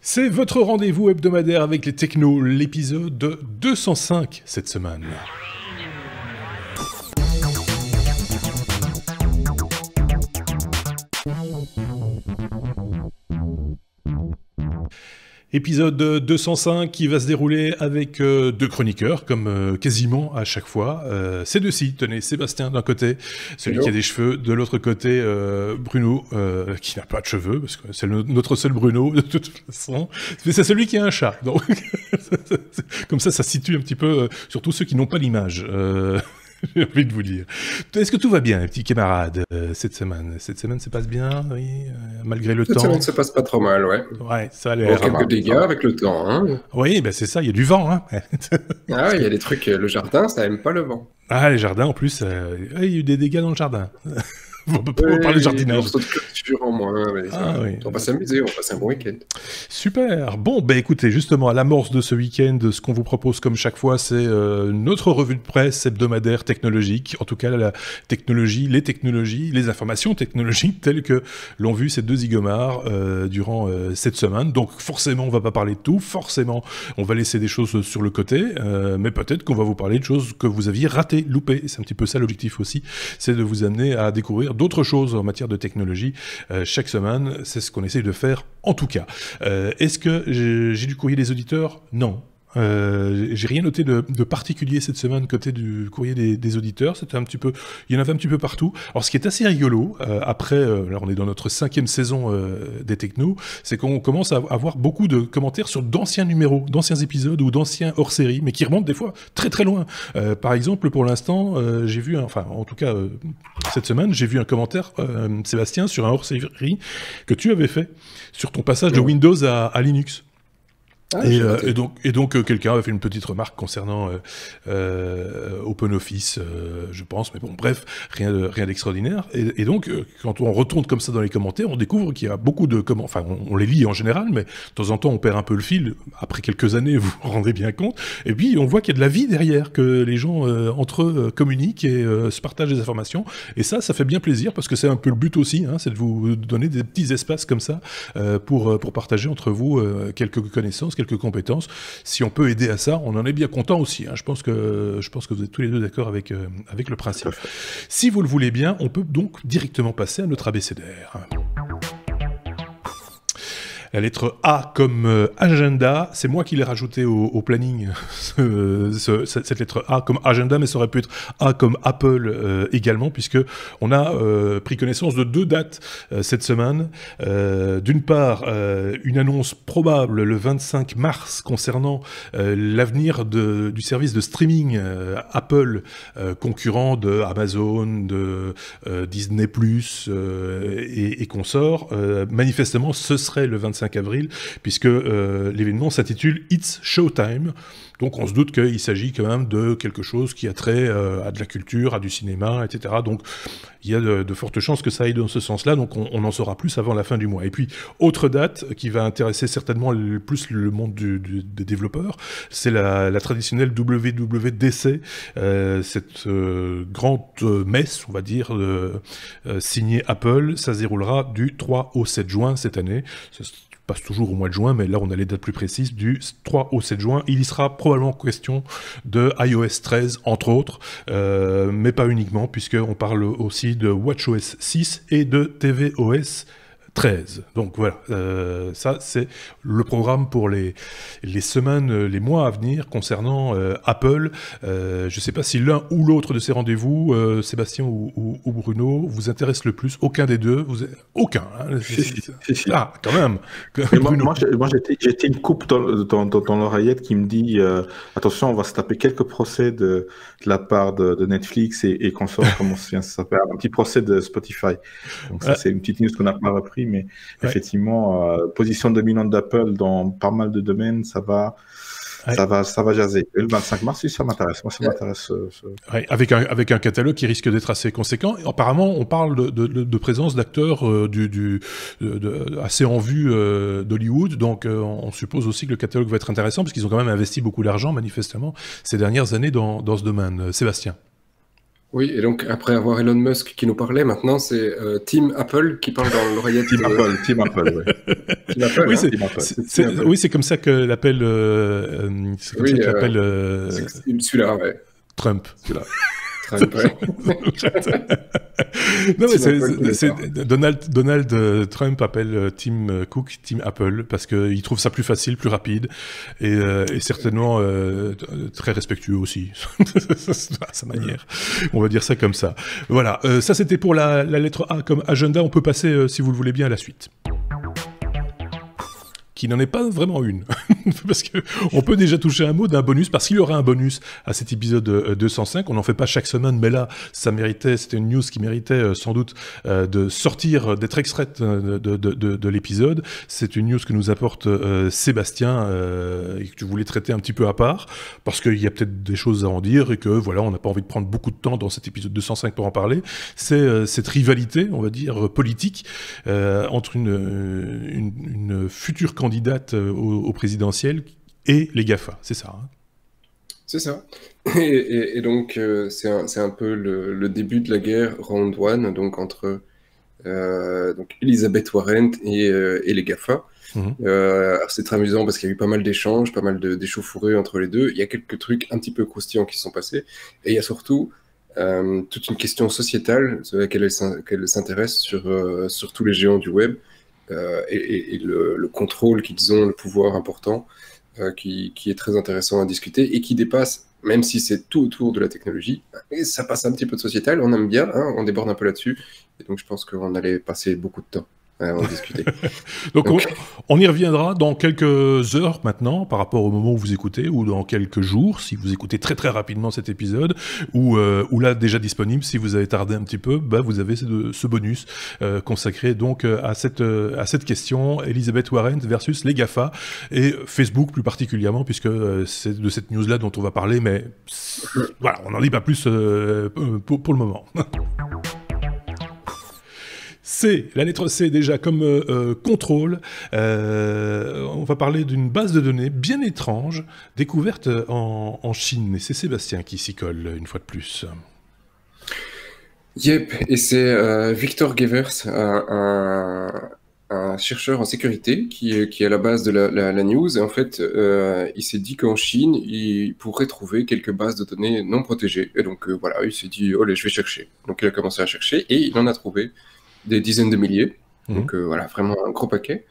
C'est votre rendez-vous hebdomadaire avec les technos, l'épisode 205 cette semaine. Épisode 205 qui va se dérouler avec deux chroniqueurs, comme quasiment à chaque fois. Ces deux-ci, tenez, Sébastien d'un côté, celui qui a des cheveux, de l'autre côté, Bruno, qui n'a pas de cheveux, parce que c'est notre seul Bruno, de toute façon. Mais c'est celui qui a un chat, donc comme ça situe un petit peu, surtout ceux qui n'ont pas l'image. J'ai envie de vous dire. Est-ce que tout va bien, les petits camarades, cette semaine? Cette semaine se passe bien, oui, malgré le temps. Cette semaine se passe pas trop mal, ouais. Ouais, ça a l'air. Bon, quelques dégâts avec le temps, hein. Oui, ben c'est ça, il y a du vent, hein. Ah ouais, il y a des trucs, le jardin, ça aime pas le vent. Ah, les jardins, en plus, il y a eu des dégâts dans le jardin. On peut pas parler de jardinage. Un morceau de clôture en moins, mais oui. On va s'amuser, on va passer un bon week-end. Super. Bon, ben écoutez, justement, à l'amorce de ce week-end, ce qu'on vous propose comme chaque fois, c'est notre revue de presse hebdomadaire technologique. En tout cas, la technologie, les informations technologiques telles que l'ont vu ces deux zigomards durant cette semaine. Donc forcément, on va pas parler de tout. Forcément, on va laisser des choses sur le côté. Mais peut-être qu'on va vous parler de choses que vous aviez ratées, loupées. C'est un petit peu ça l'objectif aussi. C'est de vous amener à découvrir d'autres choses en matière de technologie chaque semaine. C'est ce qu'on essaye de faire en tout cas. Est-ce que j'ai du courrier des auditeurs? Non. J'ai rien noté de particulier cette semaine côté du courrier des auditeurs. C'était un petit peu, il y en avait un petit peu partout. Alors, ce qui est assez rigolo, après, là, on est dans notre 5e saison des technos, c'est qu'on commence à avoir beaucoup de commentaires sur d'anciens numéros, d'anciens épisodes ou d'anciens hors-série, mais qui remontent des fois très très loin. Par exemple, pour l'instant, j'ai vu, en tout cas, cette semaine, j'ai vu un commentaire, Sébastien, sur un hors-série que tu avais fait sur ton passage de Windows à Linux. Ah, et donc quelqu'un a fait une petite remarque concernant OpenOffice, je pense, mais bon, bref, rien d'extraordinaire. Et donc, quand on retourne comme ça dans les commentaires, on découvre qu'il y a beaucoup de commentaires, enfin, on les lit en général, mais de temps en temps, on perd un peu le fil. Après quelques années, vous vous rendez bien compte. Et puis, on voit qu'il y a de la vie derrière, que les gens, entre eux, communiquent et se partagent des informations. Et ça fait bien plaisir, parce que c'est un peu le but aussi, hein, c'est de vous donner des petits espaces comme ça, pour partager entre vous quelques connaissances, quelques compétences. Si on peut aider à ça, on en est bien content aussi. Hein. Je pense que vous êtes tous les deux d'accord avec le principe. Si vous le voulez bien, on peut donc directement passer à notre abécédaire. La lettre A comme agenda, c'est moi qui l'ai rajouté au planning, cette lettre A comme agenda, mais ça aurait pu être A comme Apple également, puisque on a pris connaissance de deux dates cette semaine. D'une part, une annonce probable le 25 mars concernant l'avenir du service de streaming Apple, concurrent de Amazon, de Disney+, et consorts. Manifestement, ce serait le 25 avril, puisque l'événement s'intitule It's Showtime. Donc on se doute qu'il s'agit quand même de quelque chose qui a trait à de la culture, à du cinéma, etc. Donc il y a de fortes chances que ça aille dans ce sens-là, donc on en saura plus avant la fin du mois. Et puis, autre date qui va intéresser certainement plus le monde des développeurs, c'est la traditionnelle WWDC, cette grande messe, on va dire, signée Apple. Ça se déroulera du 3 au 7 juin cette année. Ça se passe toujours au mois de juin, mais là on a les dates plus précises, du 3 au 7 juin. Il y sera probablement question de iOS 13, entre autres, mais pas uniquement, puisqu'on parle aussi de WatchOS 6 et de tvOS 13. Donc voilà, ça c'est le programme pour les semaines, les mois à venir concernant Apple. Je ne sais pas si l'un ou l'autre de ces rendez-vous, Sébastien ou Bruno, vous intéresse le plus. Aucun des deux, aucun. Hein, si. Ah, quand même. Moi j'ai une coupe dans l'oreillette qui me dit attention, on va se taper quelques procès de la part de Netflix et consorts, comment ça s'appelle, un petit procès de Spotify. Donc ça c'est une petite news qu'on n'a pas repris, mais effectivement, position dominante d'Apple dans pas mal de domaines, ça va jaser. Et le 25 mars, ça m'intéresse. Moi, ça m'intéresse. Ouais, avec un catalogue qui risque d'être assez conséquent. Et apparemment, on parle de présence d'acteurs assez en vue d'Hollywood. Donc, on suppose aussi que le catalogue va être intéressant parce qu'ils ont quand même investi beaucoup d'argent, manifestement, ces dernières années dans ce domaine. Sébastien. Oui, et donc après avoir Elon Musk qui nous parlait, maintenant c'est Team Apple qui parle dans l'oreillette. Team Apple, Team Apple, ouais. Team Apple, Oui, hein. Team Apple. oui, c'est comme ça que l'appelle, Oui, celui-là, ouais. Trump. Celui-là. Trump, ouais. Non, mais Team Apple, Donald Trump appelle Tim Cook Team Apple parce qu'il trouve ça plus facile, plus rapide et certainement très respectueux aussi à sa manière. On va dire ça comme ça. Voilà, ça c'était pour la lettre A comme agenda. On peut passer, si vous le voulez bien, à la suite. Qui n'en est pas vraiment une, parce que on peut déjà toucher un mot d'un bonus, parce qu'il y aura un bonus à cet épisode 205, on n'en fait pas chaque semaine, mais là, ça méritait, c'était une news qui méritait sans doute de sortir, d'être extraite de l'épisode. C'est une news que nous apporte Sébastien, et que tu voulais traiter un petit peu à part, parce qu'il y a peut-être des choses à en dire, et que voilà, on n'a pas envie de prendre beaucoup de temps dans cet épisode 205 pour en parler. C'est cette rivalité, on va dire, politique, entre une future candidate au présidentiel et les GAFA, c'est ça, hein? C'est ça. Et donc, c'est un peu le début de la guerre round one, donc entre donc Elizabeth Warren et les GAFA. C'est très amusant parce qu'il y a eu pas mal d'échanges, pas mal d'échauffourées entre les deux. Il y a quelques trucs un petit peu croustillants qui se sont passés. Et il y a surtout toute une question sociétale sur laquelle elle s'intéresse sur tous les géants du web. Et le contrôle qu'ils ont, le pouvoir important, qui est très intéressant à discuter et qui dépasse, même si c'est tout autour de la technologie, et ça passe un petit peu de sociétal, on aime bien, hein, on déborde un peu là-dessus, et donc je pense qu'on allait passer beaucoup de temps à en discuter. donc on y reviendra dans quelques heures maintenant, par rapport au moment où vous écoutez, ou dans quelques jours, si vous écoutez très très rapidement cet épisode, ou là déjà disponible, si vous avez tardé un petit peu, bah, vous avez ce bonus consacré donc à cette question, Elizabeth Warren versus les GAFA, et Facebook plus particulièrement, puisque c'est de cette news-là dont on va parler, mais voilà, on n'en dit pas plus pour le moment. C, la lettre C déjà comme contrôle, on va parler d'une base de données bien étrange, découverte en Chine, et c'est Sébastien qui s'y colle une fois de plus. Yep, et c'est Victor Gevers, un chercheur en sécurité qui est à la base de la news, et en fait il s'est dit qu'en Chine il pourrait trouver quelques bases de données non protégées, et donc voilà, il s'est dit allez, je vais chercher. Donc il a commencé à chercher et il en a trouvé des dizaines de milliers, donc voilà, vraiment un gros paquet.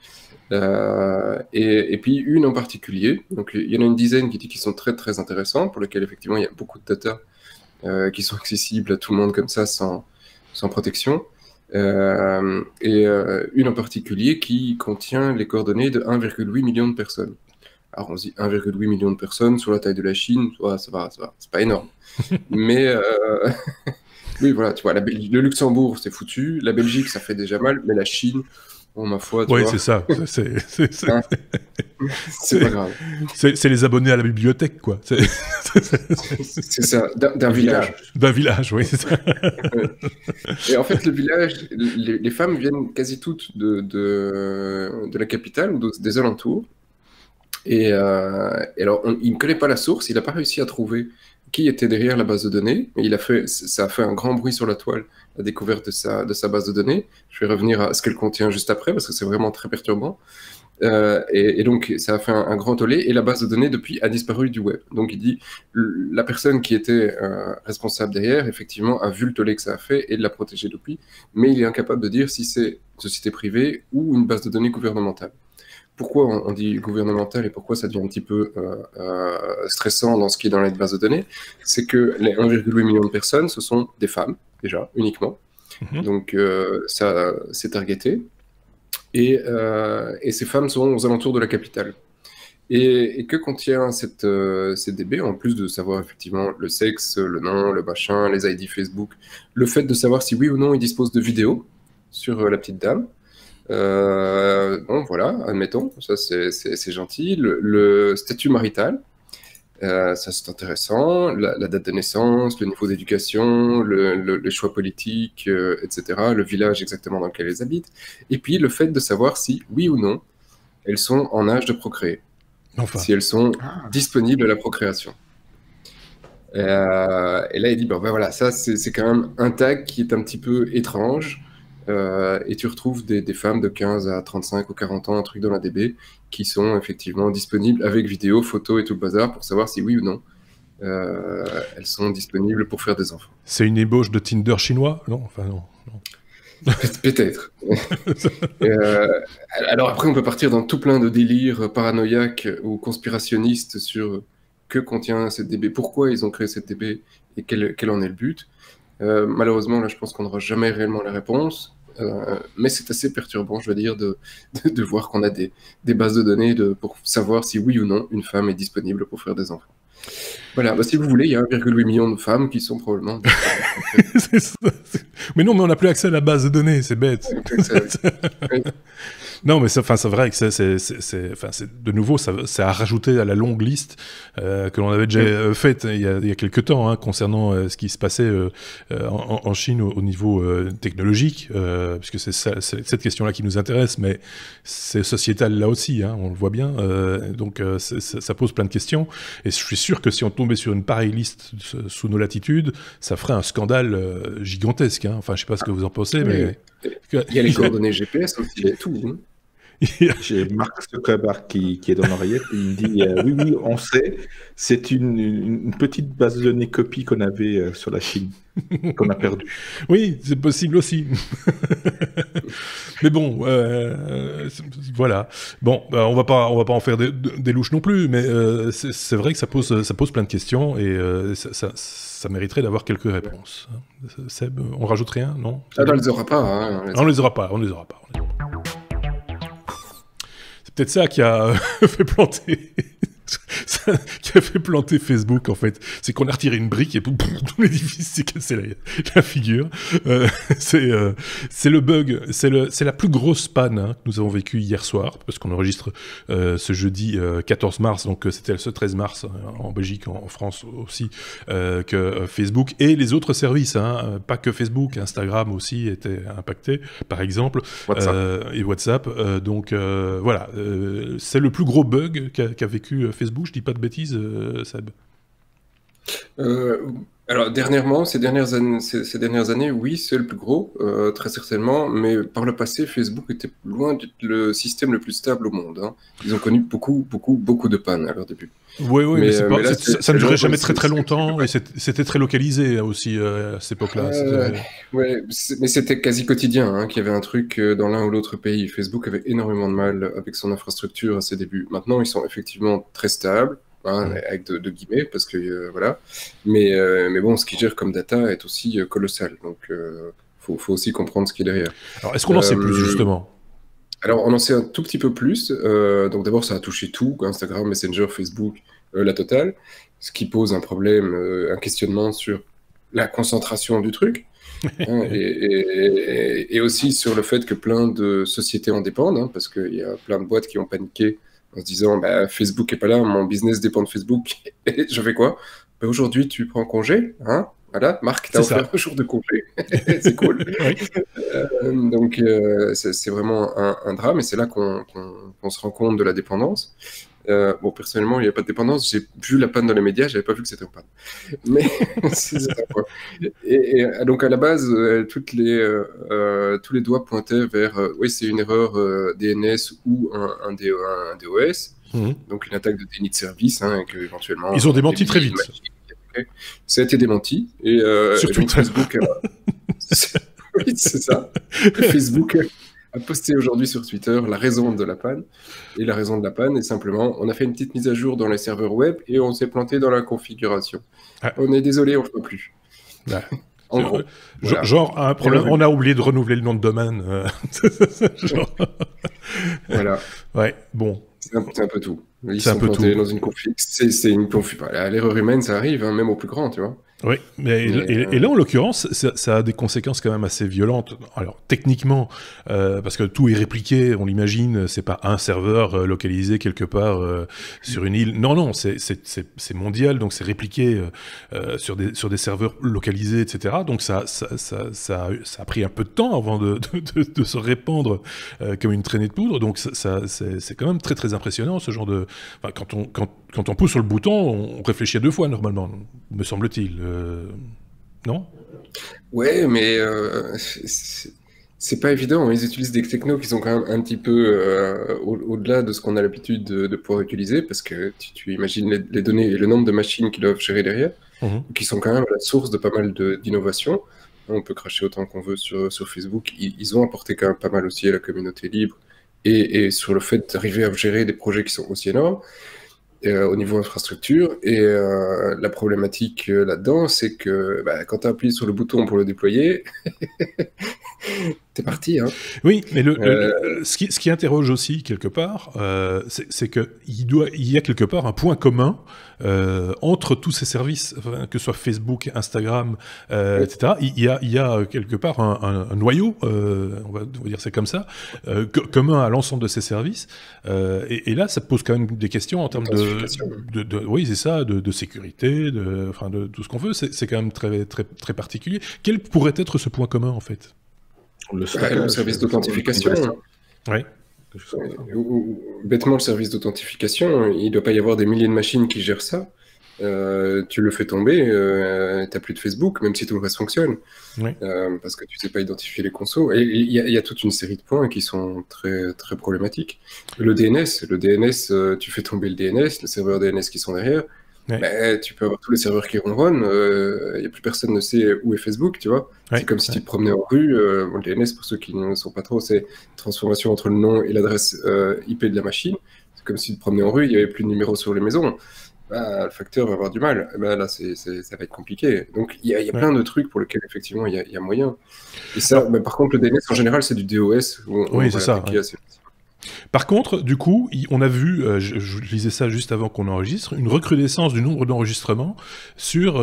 Et puis une en particulier, donc il y en a une dizaine qui sont très très intéressantes, pour lesquelles effectivement il y a beaucoup de data qui sont accessibles à tout le monde comme ça, sans protection. Et une en particulier qui contient les coordonnées de 1,8 million de personnes. Alors on se dit 1,8 million de personnes sur la taille de la Chine, ça va, c'est pas énorme. Mais oui, voilà, tu vois, le Luxembourg, c'est foutu. La Belgique, ça fait déjà mal. Mais la Chine, bon, ma foi, tu vois... Oui, c'est ça. C'est pas grave. C'est les abonnés à la bibliothèque, quoi. C'est ça, d'un village. D'un village, oui, c'est ça. Et en fait, le village, les femmes viennent quasi toutes de la capitale ou des alentours. Et alors, il ne connaît pas la source, il n'a pas réussi à trouver qui était derrière la base de données, mais ça a fait un grand bruit sur la toile, la découverte de sa base de données. Je vais revenir à ce qu'elle contient juste après, parce que c'est vraiment très perturbant. Et donc, ça a fait un grand tollé, et la base de données, depuis, a disparu du web. Donc, il dit, la personne qui était responsable derrière, effectivement, a vu le tollé que ça a fait, et l'a protégé depuis, mais il est incapable de dire si c'est une société privée ou une base de données gouvernementale. Pourquoi on dit gouvernemental et pourquoi ça devient un petit peu stressant dans ce qui est dans les bases de données, c'est que les 1,8 million de personnes, ce sont des femmes, déjà, uniquement. Donc, ça, c'est targeté. Et ces femmes sont aux alentours de la capitale. Et que contient cette DB, en plus de savoir effectivement le sexe, le nom, le machin, les ID Facebook, le fait de savoir si oui ou non ils disposent de vidéos sur la petite dame. Bon, voilà, admettons, ça c'est gentil. Le statut marital, ça c'est intéressant. La date de naissance, le niveau d'éducation, les choix politiques, etc. Le village exactement dans lequel elles habitent. Et puis le fait de savoir si, oui ou non, elles sont en âge de procréer. Enfin. Si elles sont disponibles à la procréation. Et là, il dit, ben voilà, ça, c'est quand même un tag qui est un petit peu étrange. Et tu retrouves des femmes de 15 à 35 ou 40 ans, un truc dans la DB, qui sont effectivement disponibles avec vidéo, photo et tout le bazar pour savoir si oui ou non elles sont disponibles pour faire des enfants. C'est une ébauche de Tinder chinois? Non, enfin non. Peut-être. Alors après, on peut partir dans tout plein de délires paranoïaques ou conspirationnistes sur que contient cette DB, pourquoi ils ont créé cette DB et quel en est le but. Malheureusement, là, je pense qu'on n'aura jamais réellement la réponse. Mais c'est assez perturbant, je veux dire, de voir qu'on a des bases de données pour savoir si oui ou non une femme est disponible pour faire des enfants. Voilà, bah, si vous voulez, il y a 1,8 million de femmes qui sont probablement... Mais non, mais on n'a plus accès à la base de données, c'est bête. Oui. Non, mais c'est vrai que de nouveau, c'est à rajouter à la longue liste que l'on avait déjà faite il y a quelques temps, hein, concernant ce qui se passait en Chine au niveau technologique, puisque c'est cette question-là qui nous intéresse, mais c'est sociétal là aussi, hein, on le voit bien. Donc ça pose plein de questions, et je suis sûr que si on tombait sur une pareille liste sous nos latitudes, ça ferait un scandale gigantesque. Hein. Enfin, je sais pas ce que vous en pensez, mais... Il y a les coordonnées GPS aussi et tout. Hein. J'ai Mark Zuckerberg qui est dans l'oreillette et il me dit oui, on sait, c'est une petite base de données copie qu'on avait sur la Chine, qu'on a perdue. Oui, c'est possible aussi. Mais bon, voilà. Bon, on va pas en faire des louches non plus, mais c'est vrai que ça pose plein de questions et ça mériterait d'avoir quelques réponses. Seb, on rajoute rien, non? Ah ben, on les aura pas. Hein, on les aura pas. C'est peut-être ça qui a fait planter... qui a fait planter Facebook, en fait. C'est qu'on a retiré une brique et tout l'édifice s'est cassé la figure. C'est le bug, c'est la plus grosse panne, hein, que nous avons vécue hier soir, parce qu'on enregistre ce jeudi 14 mars, donc c'était ce 13 mars en Belgique, en France aussi, que Facebook et les autres services, hein, pas que Facebook, Instagram aussi étaient impactés, par exemple, et WhatsApp. Donc voilà, c'est le plus gros bug qu'a vécu Facebook, je dis pas de bêtises, Seb. Alors dernièrement, ces dernières années, oui, c'est le plus gros, très certainement, mais par le passé, Facebook était loin d'être le système le plus stable au monde. Hein. Ils ont connu beaucoup de pannes à leur début. Oui, mais ça ne durait jamais très longtemps, et c'était très localisé aussi à cette époque-là. Ouais, mais c'était quasi quotidien, hein, qu'il y avait un truc dans l'un ou l'autre pays. Facebook avait énormément de mal avec son infrastructure à ses débuts. Maintenant, ils sont effectivement très stables. Hein, avec de guillemets, parce que voilà. Mais bon, ce qu'ils gèrent comme data est aussi colossal. Donc, faut aussi comprendre ce qui est derrière. Alors, est-ce qu'on en sait plus, justement? Alors, on en sait un tout petit peu plus. Donc, d'abord, ça a touché tout, Instagram, Messenger, Facebook, la totale. Ce qui pose un problème, un questionnement sur la concentration du truc. Hein, et aussi sur le fait que plein de sociétés en dépendent, hein, parce qu'il y a plein de boîtes qui ont paniqué en se disant bah, Facebook est pas là, mon business dépend de Facebook, et je fais quoi? Bah, aujourd'hui, tu prends congé, hein? Voilà, Marc, t'as offert un jour de congé, c'est cool. Donc, c'est vraiment un drame, et c'est là qu'on se rend compte de la dépendance. Bon, personnellement, il n'y a pas de dépendance. J'ai vu la panne dans les médias, j'avais pas vu que c'était en panne. Mais c'est ça, quoi. Et donc, à la base, tous les doigts pointaient vers oui, c'est une erreur DNS ou un DOS. Donc, une attaque de déni de service, hein, et que, éventuellement. Ils ont démenti très vite. Ça a été démenti. Et, sur Twitter. Facebook. Oui, c'est ça. Facebook a posté aujourd'hui sur Twitter la raison de la panne. Et la raison de la panne est simplement, on a fait une petite mise à jour dans les serveurs web et on s'est planté dans la configuration. On est désolé, on ne peut plus. Ouais. En gros. Voilà. Genre, un problème, on a oublié de renouveler le nom de domaine. Genre... Voilà. Ouais, bon. C'est un peu tout. Ils sont plantés dans une config. C'est une config. L'erreur humaine, ça arrive, hein, même au plus grand, tu vois. Oui, et là, en l'occurrence, ça a des conséquences quand même assez violentes. Alors, techniquement, parce que tout est répliqué, on l'imagine, c'est pas un serveur localisé quelque part sur une île. Non, c'est mondial, donc c'est répliqué sur des serveurs localisés, etc. Donc ça a pris un peu de temps avant de se répandre comme une traînée de poudre. Donc c'est quand même très très impressionnant, ce genre de... Enfin, quand on pousse sur le bouton, on réfléchit à deux fois normalement, me semble-t-il. Non ? Ouais, mais c'est pas évident. Ils utilisent des technos qui sont quand même un petit peu au-delà de ce qu'on a l'habitude de pouvoir utiliser, parce que tu imagines les données et le nombre de machines qu'ils doivent gérer derrière, qui sont quand même la source de pas mal d'innovations. On peut cracher autant qu'on veut sur Facebook. Ils ont apporté quand même pas mal aussi à la communauté libre et sur le fait d'arriver à gérer des projets qui sont aussi énormes. Au niveau infrastructure. Et la problématique là-dedans, c'est que quand tu appuies sur le bouton pour le déployer, t'es parti. Hein. Oui, mais ce qui interroge aussi quelque part, c'est qu'il y a quelque part un point commun entre tous ces services, que ce soit Facebook, Instagram, etc. Il y a quelque part un noyau, on va dire c'est comme ça, commun à l'ensemble de ces services. Et là, ça pose quand même des questions en termes oui, c'est ça, de sécurité, de tout ce qu'on veut. C'est quand même très, très, très particulier. Quel pourrait être ce point commun, en fait ? Le service d'authentification. Oui. Bêtement, le service d'authentification, il ne doit pas y avoir des milliers de machines qui gèrent ça. Tu le fais tomber, tu n'as plus de Facebook, même si tout le reste fonctionne. Oui. Parce que tu ne sais pas identifier les consos. Et il y a toute une série de points qui sont très, très problématiques. Le DNS, tu fais tomber le DNS, les serveurs DNS qui sont derrière. Ouais. Tu peux avoir tous les serveurs qui ronronnent, il n'y a plus personne ne sait où est Facebook, tu vois. Ouais. C'est comme si tu te promenais en rue. Le DNS, pour ceux qui ne sont pas trop, c'est transformation entre le nom et l'adresse IP de la machine. C'est comme si tu te promenais en rue, il n'y avait plus de numéro sur les maisons. Le facteur va avoir du mal. Là, ça va être compliqué. Donc, il y a plein de trucs pour lesquels, effectivement, il y a moyen. Et ça, par contre, le DNS, en général, c'est du DOS. Oui, c'est ça. Par contre, du coup, on a vu, je lisais ça juste avant qu'on enregistre, une recrudescence du nombre d'enregistrements sur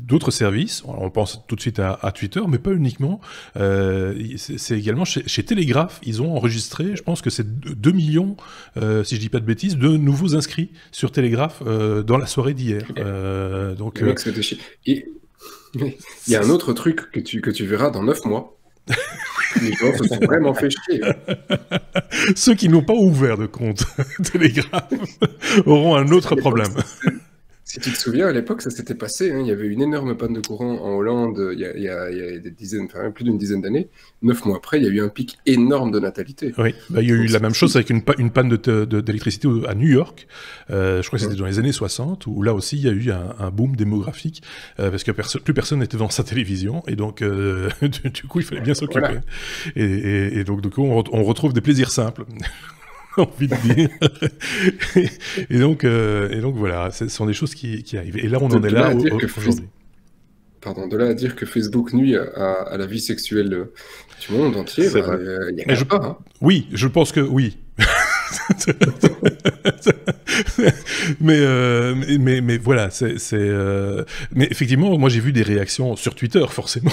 d'autres services. On pense tout de suite à Twitter, mais pas uniquement. C'est également chez Telegraph, ils ont enregistré, je pense que c'est 2 millions, si je dis pas de bêtises, de nouveaux inscrits sur Telegraph dans la soirée d'hier. Donc, il y a un autre truc que tu verras dans 9 mois. Les gens se sont vraiment fait chier. Ceux qui n'ont pas ouvert de compte Telegram auront un autre problème. Si tu te souviens, à l'époque, ça s'était passé. Il y avait une énorme panne de courant en Hollande il y a des dizaines, plus d'une dizaine d'années. 9 mois après, il y a eu un pic énorme de natalité. Oui, il y a eu la même chose avec une panne d'électricité à New York. Je crois que c'était dans les années 60, où là aussi, il y a eu un boom démographique, parce que plus personne n'était devant sa télévision, et donc, du coup, il fallait bien s'occuper. Voilà. Et donc, du coup, on retrouve des plaisirs simples. Envie de dire. et donc voilà, ce sont des choses qui arrivent. Et là, on en est là aujourd'hui. Pardon, de là à dire que Facebook nuit à la vie sexuelle du monde entier, il y a pas. Hein. Oui, je pense que oui. mais voilà, mais effectivement, moi j'ai vu des réactions sur Twitter, forcément.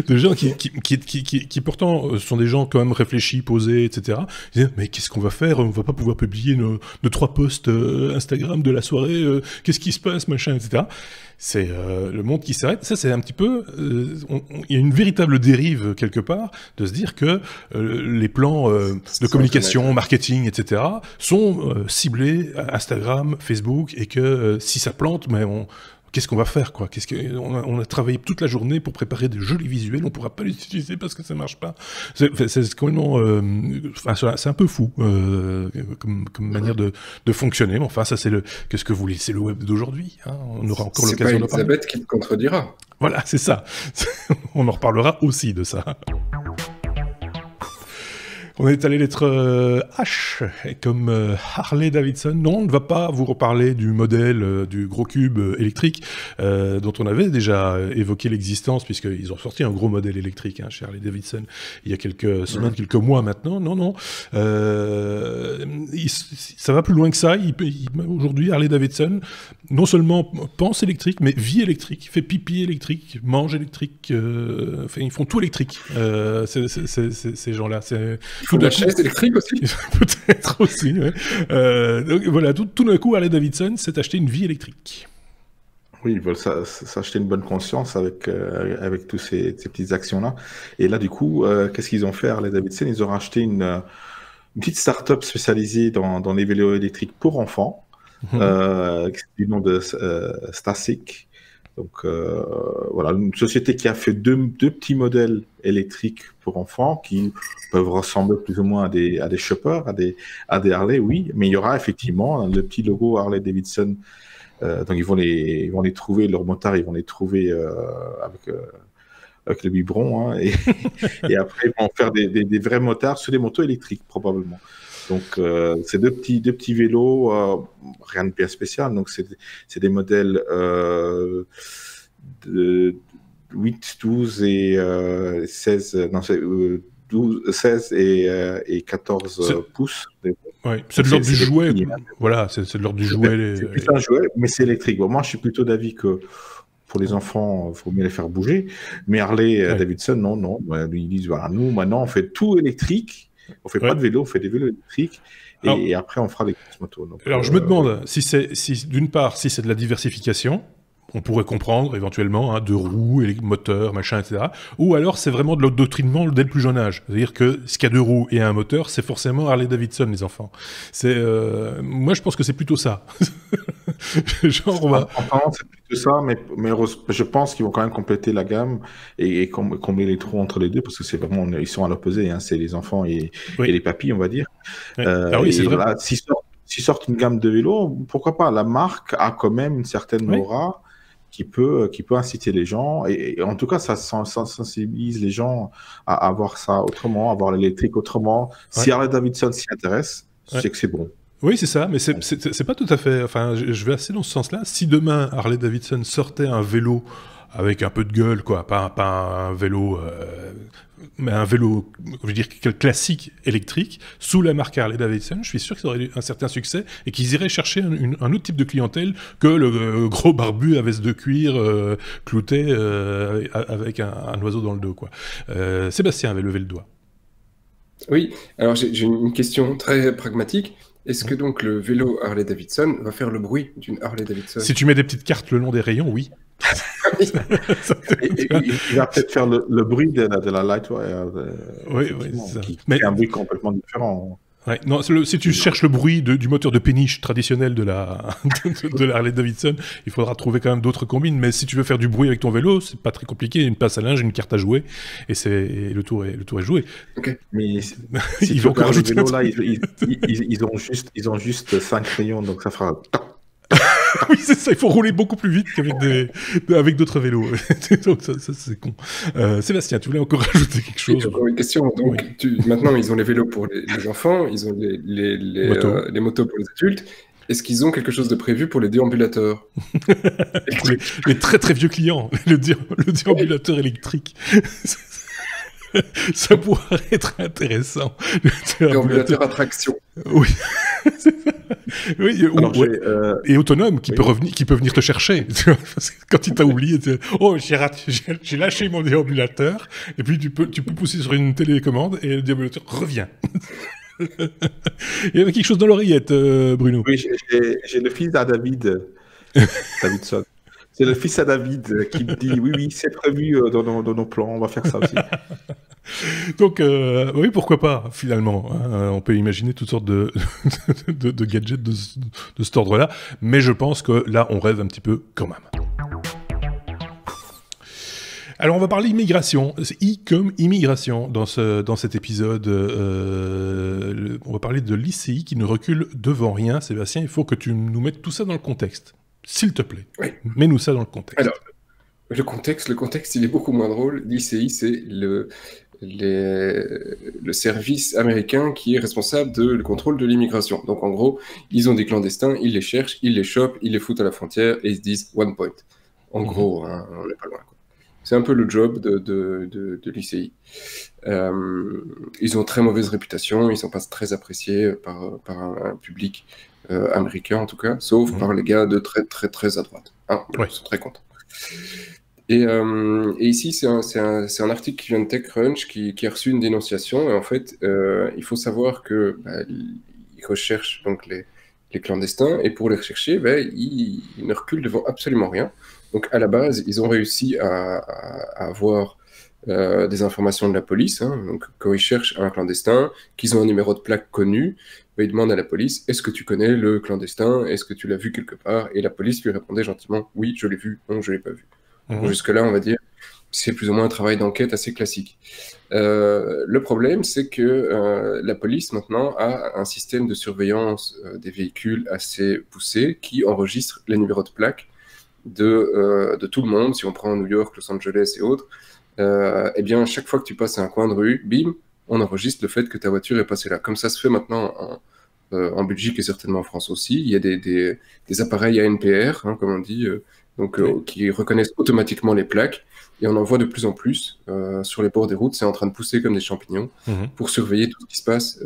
De gens qui pourtant sont des gens quand même réfléchis, posés, etc. Ils disent, mais qu'est-ce qu'on va faire ? On va pas pouvoir publier nos 3 posts Instagram de la soirée, qu'est-ce qui se passe, machin, etc. C'est le monde qui s'arrête. Ça, c'est un petit peu... il y a une véritable dérive, quelque part, de se dire que les plans de communication, marketing, etc. sont ciblés à Instagram, Facebook, et que si ça plante, mais qu'est-ce qu'on va faire, quoi ? On a travaillé toute la journée pour préparer des jolis visuels, on ne pourra pas les utiliser parce que ça ne marche pas. C'est complètement... c'est un peu fou comme manière de fonctionner. Mais enfin, ça, c'est qu'est-ce que vous voulez ? C'est le web d'aujourd'hui. Hein, on aura encore l'occasion de parler. C'est pas Elisabeth qui te contredira. Voilà, c'est ça. On en reparlera aussi de ça. On est à la lettre H, comme Harley Davidson. Non, on ne va pas vous reparler du modèle du gros cube électrique dont on avait déjà évoqué l'existence, puisqu'ils ont sorti un gros modèle électrique chez Harley Davidson il y a quelques semaines, quelques mois maintenant. Non. ça va plus loin que ça. Aujourd'hui, Harley-Davidson, non seulement pense électrique, mais vit électrique, fait pipi électrique, mange électrique, ils font tout électrique. Ces gens-là. Ils font de la chaise électrique aussi. Peut-être aussi, ouais. Donc voilà, tout d'un coup, Harley-Davidson s'est acheté une vie électrique. Oui, ils veulent s'acheter une bonne conscience avec toutes ces petites actions-là. Et là, du coup, qu'est-ce qu'ils ont fait, Harley-Davidson? Ils ont racheté une petite start-up spécialisée dans les vélos électriques pour enfants, du nom de Stasic. Donc, voilà, une société qui a fait deux petits modèles électriques pour enfants qui peuvent ressembler plus ou moins à des shoppers, à des Harley, oui. Mais il y aura effectivement le petit logo Harley-Davidson. Donc ils vont les trouver, leurs motards, ils vont les trouver avec le biberon, hein, et après ils vont faire des vrais motards sur des motos électriques probablement. Donc c'est deux petits vélos, rien de bien spécial. Donc c'est des modèles de 8, 12 et 16. Non, c'est 16 et 14 pouces. Ouais, c'est de l'ordre du jouet. Voilà, c'est de l'ordre du jouet. C'est plus un jouet, mais c'est électrique. Bon, moi, je suis plutôt d'avis que pour les enfants, il faut mieux les faire bouger. Mais Harley-Davidson, non. Ils disent, voilà, nous, maintenant, on fait tout électrique. On fait pas de vélo, on fait des vélos électriques. Et après, on fera des courses moto. Donc, alors, je me demande si d'une part, si c'est de la diversification, on pourrait comprendre éventuellement, de roues, moteurs, machin, etc. Ou alors c'est vraiment de l'endoctrinement dès le plus jeune âge. C'est-à-dire que ce qu'il y a deux roues et un moteur, c'est forcément Harley-Davidson, les enfants. Moi, je pense que c'est plutôt ça. Genre, c'est plutôt ça, mais je pense qu'ils vont quand même compléter la gamme et combler les trous entre les deux, parce que c'est vraiment, ils sont à l'opposé, hein, c'est les enfants et les papis, on va dire. Oui. Oui, c'est vrai. Voilà, s'ils sortent une gamme de vélos, pourquoi pas? La marque a quand même une certaine aura qui peut inciter les gens, et en tout cas, ça sensibilise les gens à voir ça autrement, à voir l'électrique autrement. Si Harley-Davidson s'y intéresse, c'est que c'est bon. Oui, c'est ça, mais c'est pas tout à fait... Enfin, je vais assez dans ce sens-là. Si demain, Harley-Davidson sortait un vélo avec un peu de gueule, quoi, pas un vélo... mais un vélo, je veux dire, classique électrique, sous la marque Harley-Davidson, je suis sûr que ça aurait eu un certain succès et qu'ils iraient chercher un autre type de clientèle que le gros barbu à veste de cuir clouté avec un oiseau dans le dos, quoi. Sébastien avait levé le doigt. Oui, alors j'ai une question très pragmatique. Est-ce que donc le vélo Harley-Davidson va faire le bruit d'une Harley-Davidson? Si tu mets des petites cartes le long des rayons, oui. Il va peut-être faire le bruit de la Lightwire, qui est un bruit complètement différent. Ouais, non, si tu cherches le bruit du moteur de péniche traditionnel de la Harley-Davidson, il faudra trouver quand même d'autres combines. Mais si tu veux faire du bruit avec ton vélo, c'est pas très compliqué. Une passe à linge, une carte à jouer, et le tour est joué. Okay. Mais ils vont encore rajouter vélo, là, ils ont juste 5 rayons, donc ça fera. Oui, c'est ça, il faut rouler beaucoup plus vite qu'avec avec d'autres vélos. Donc ça c'est con. Sébastien, tu voulais encore rajouter quelque chose? J'ai encore une question. Donc, maintenant, ils ont les vélos pour les enfants, ils ont les motos pour les adultes. Est-ce qu'ils ont quelque chose de prévu pour les déambulateurs? Pour les très très vieux clients, le déambulateur électrique. Ça pourrait être intéressant. Déambulateur attraction. Oui. Oui, et autonome, qui peut venir te chercher. Tu vois, parce que quand il t'a oublié, oh, j'ai lâché mon déambulateur, et puis tu peux pousser sur une télécommande et le déambulateur revient. Il y avait quelque chose dans l'oreillette, Bruno. Oui, j'ai le fils à Davidson. C'est le fils à David qui me dit oui, c'est prévu dans nos plans, on va faire ça aussi. Donc, oui, pourquoi pas, finalement. Hein, on peut imaginer toutes sortes de gadgets de cet ordre-là, mais je pense que là, on rêve un petit peu quand même. Alors, on va parler immigration. C'est comme immigration dans cet épisode. On va parler de l'ICI qui ne recule devant rien. Sébastien, il faut que tu nous mettes tout ça dans le contexte. S'il te plaît, mets-nous ça dans le contexte. Alors, le contexte, il est beaucoup moins drôle. L'ICI, c'est le service américain qui est responsable le contrôle de l'immigration. Donc, en gros, ils ont des clandestins, ils les cherchent, ils les chopent, ils les foutent à la frontière et ils se disent « one point ». En gros, hein, on n'est pas loin, quoi. C'est un peu le job de l'ICI. Ils ont très mauvaise réputation, ils sont pas très appréciés par un public américain en tout cas, sauf par les gars de très très très à droite. Ils sont très contents. Et ici, c'est un article qui vient de TechCrunch qui a reçu une dénonciation. Et en fait, il faut savoir que ils recherchent donc les clandestins, et pour les rechercher, ils ne reculent devant absolument rien. Donc à la base, ils ont réussi à avoir des informations de la police. Donc quand ils cherchent un clandestin, qu'ils ont un numéro de plaque connu, ils demandent à la police, est-ce que tu connais le clandestin? Est-ce que tu l'as vu quelque part? Et la police lui répondait gentiment, oui, je l'ai vu, non, je l'ai pas vu. Donc, jusque-là, on va dire, c'est plus ou moins un travail d'enquête assez classique. Le problème, c'est que la police, maintenant, a un système de surveillance des véhicules assez poussé qui enregistre les numéros de plaque de tout le monde. Si on prend New York, Los Angeles et autres, eh bien, chaque fois que tu passes à un coin de rue, bim, on enregistre le fait que ta voiture est passée là. Comme ça se fait maintenant en Belgique et certainement en France aussi. Il y a des appareils ANPR, comme on dit, qui reconnaissent automatiquement les plaques, et on en voit de plus en plus sur les bords des routes. C'est en train de pousser comme des champignons pour surveiller tout ce qui se passe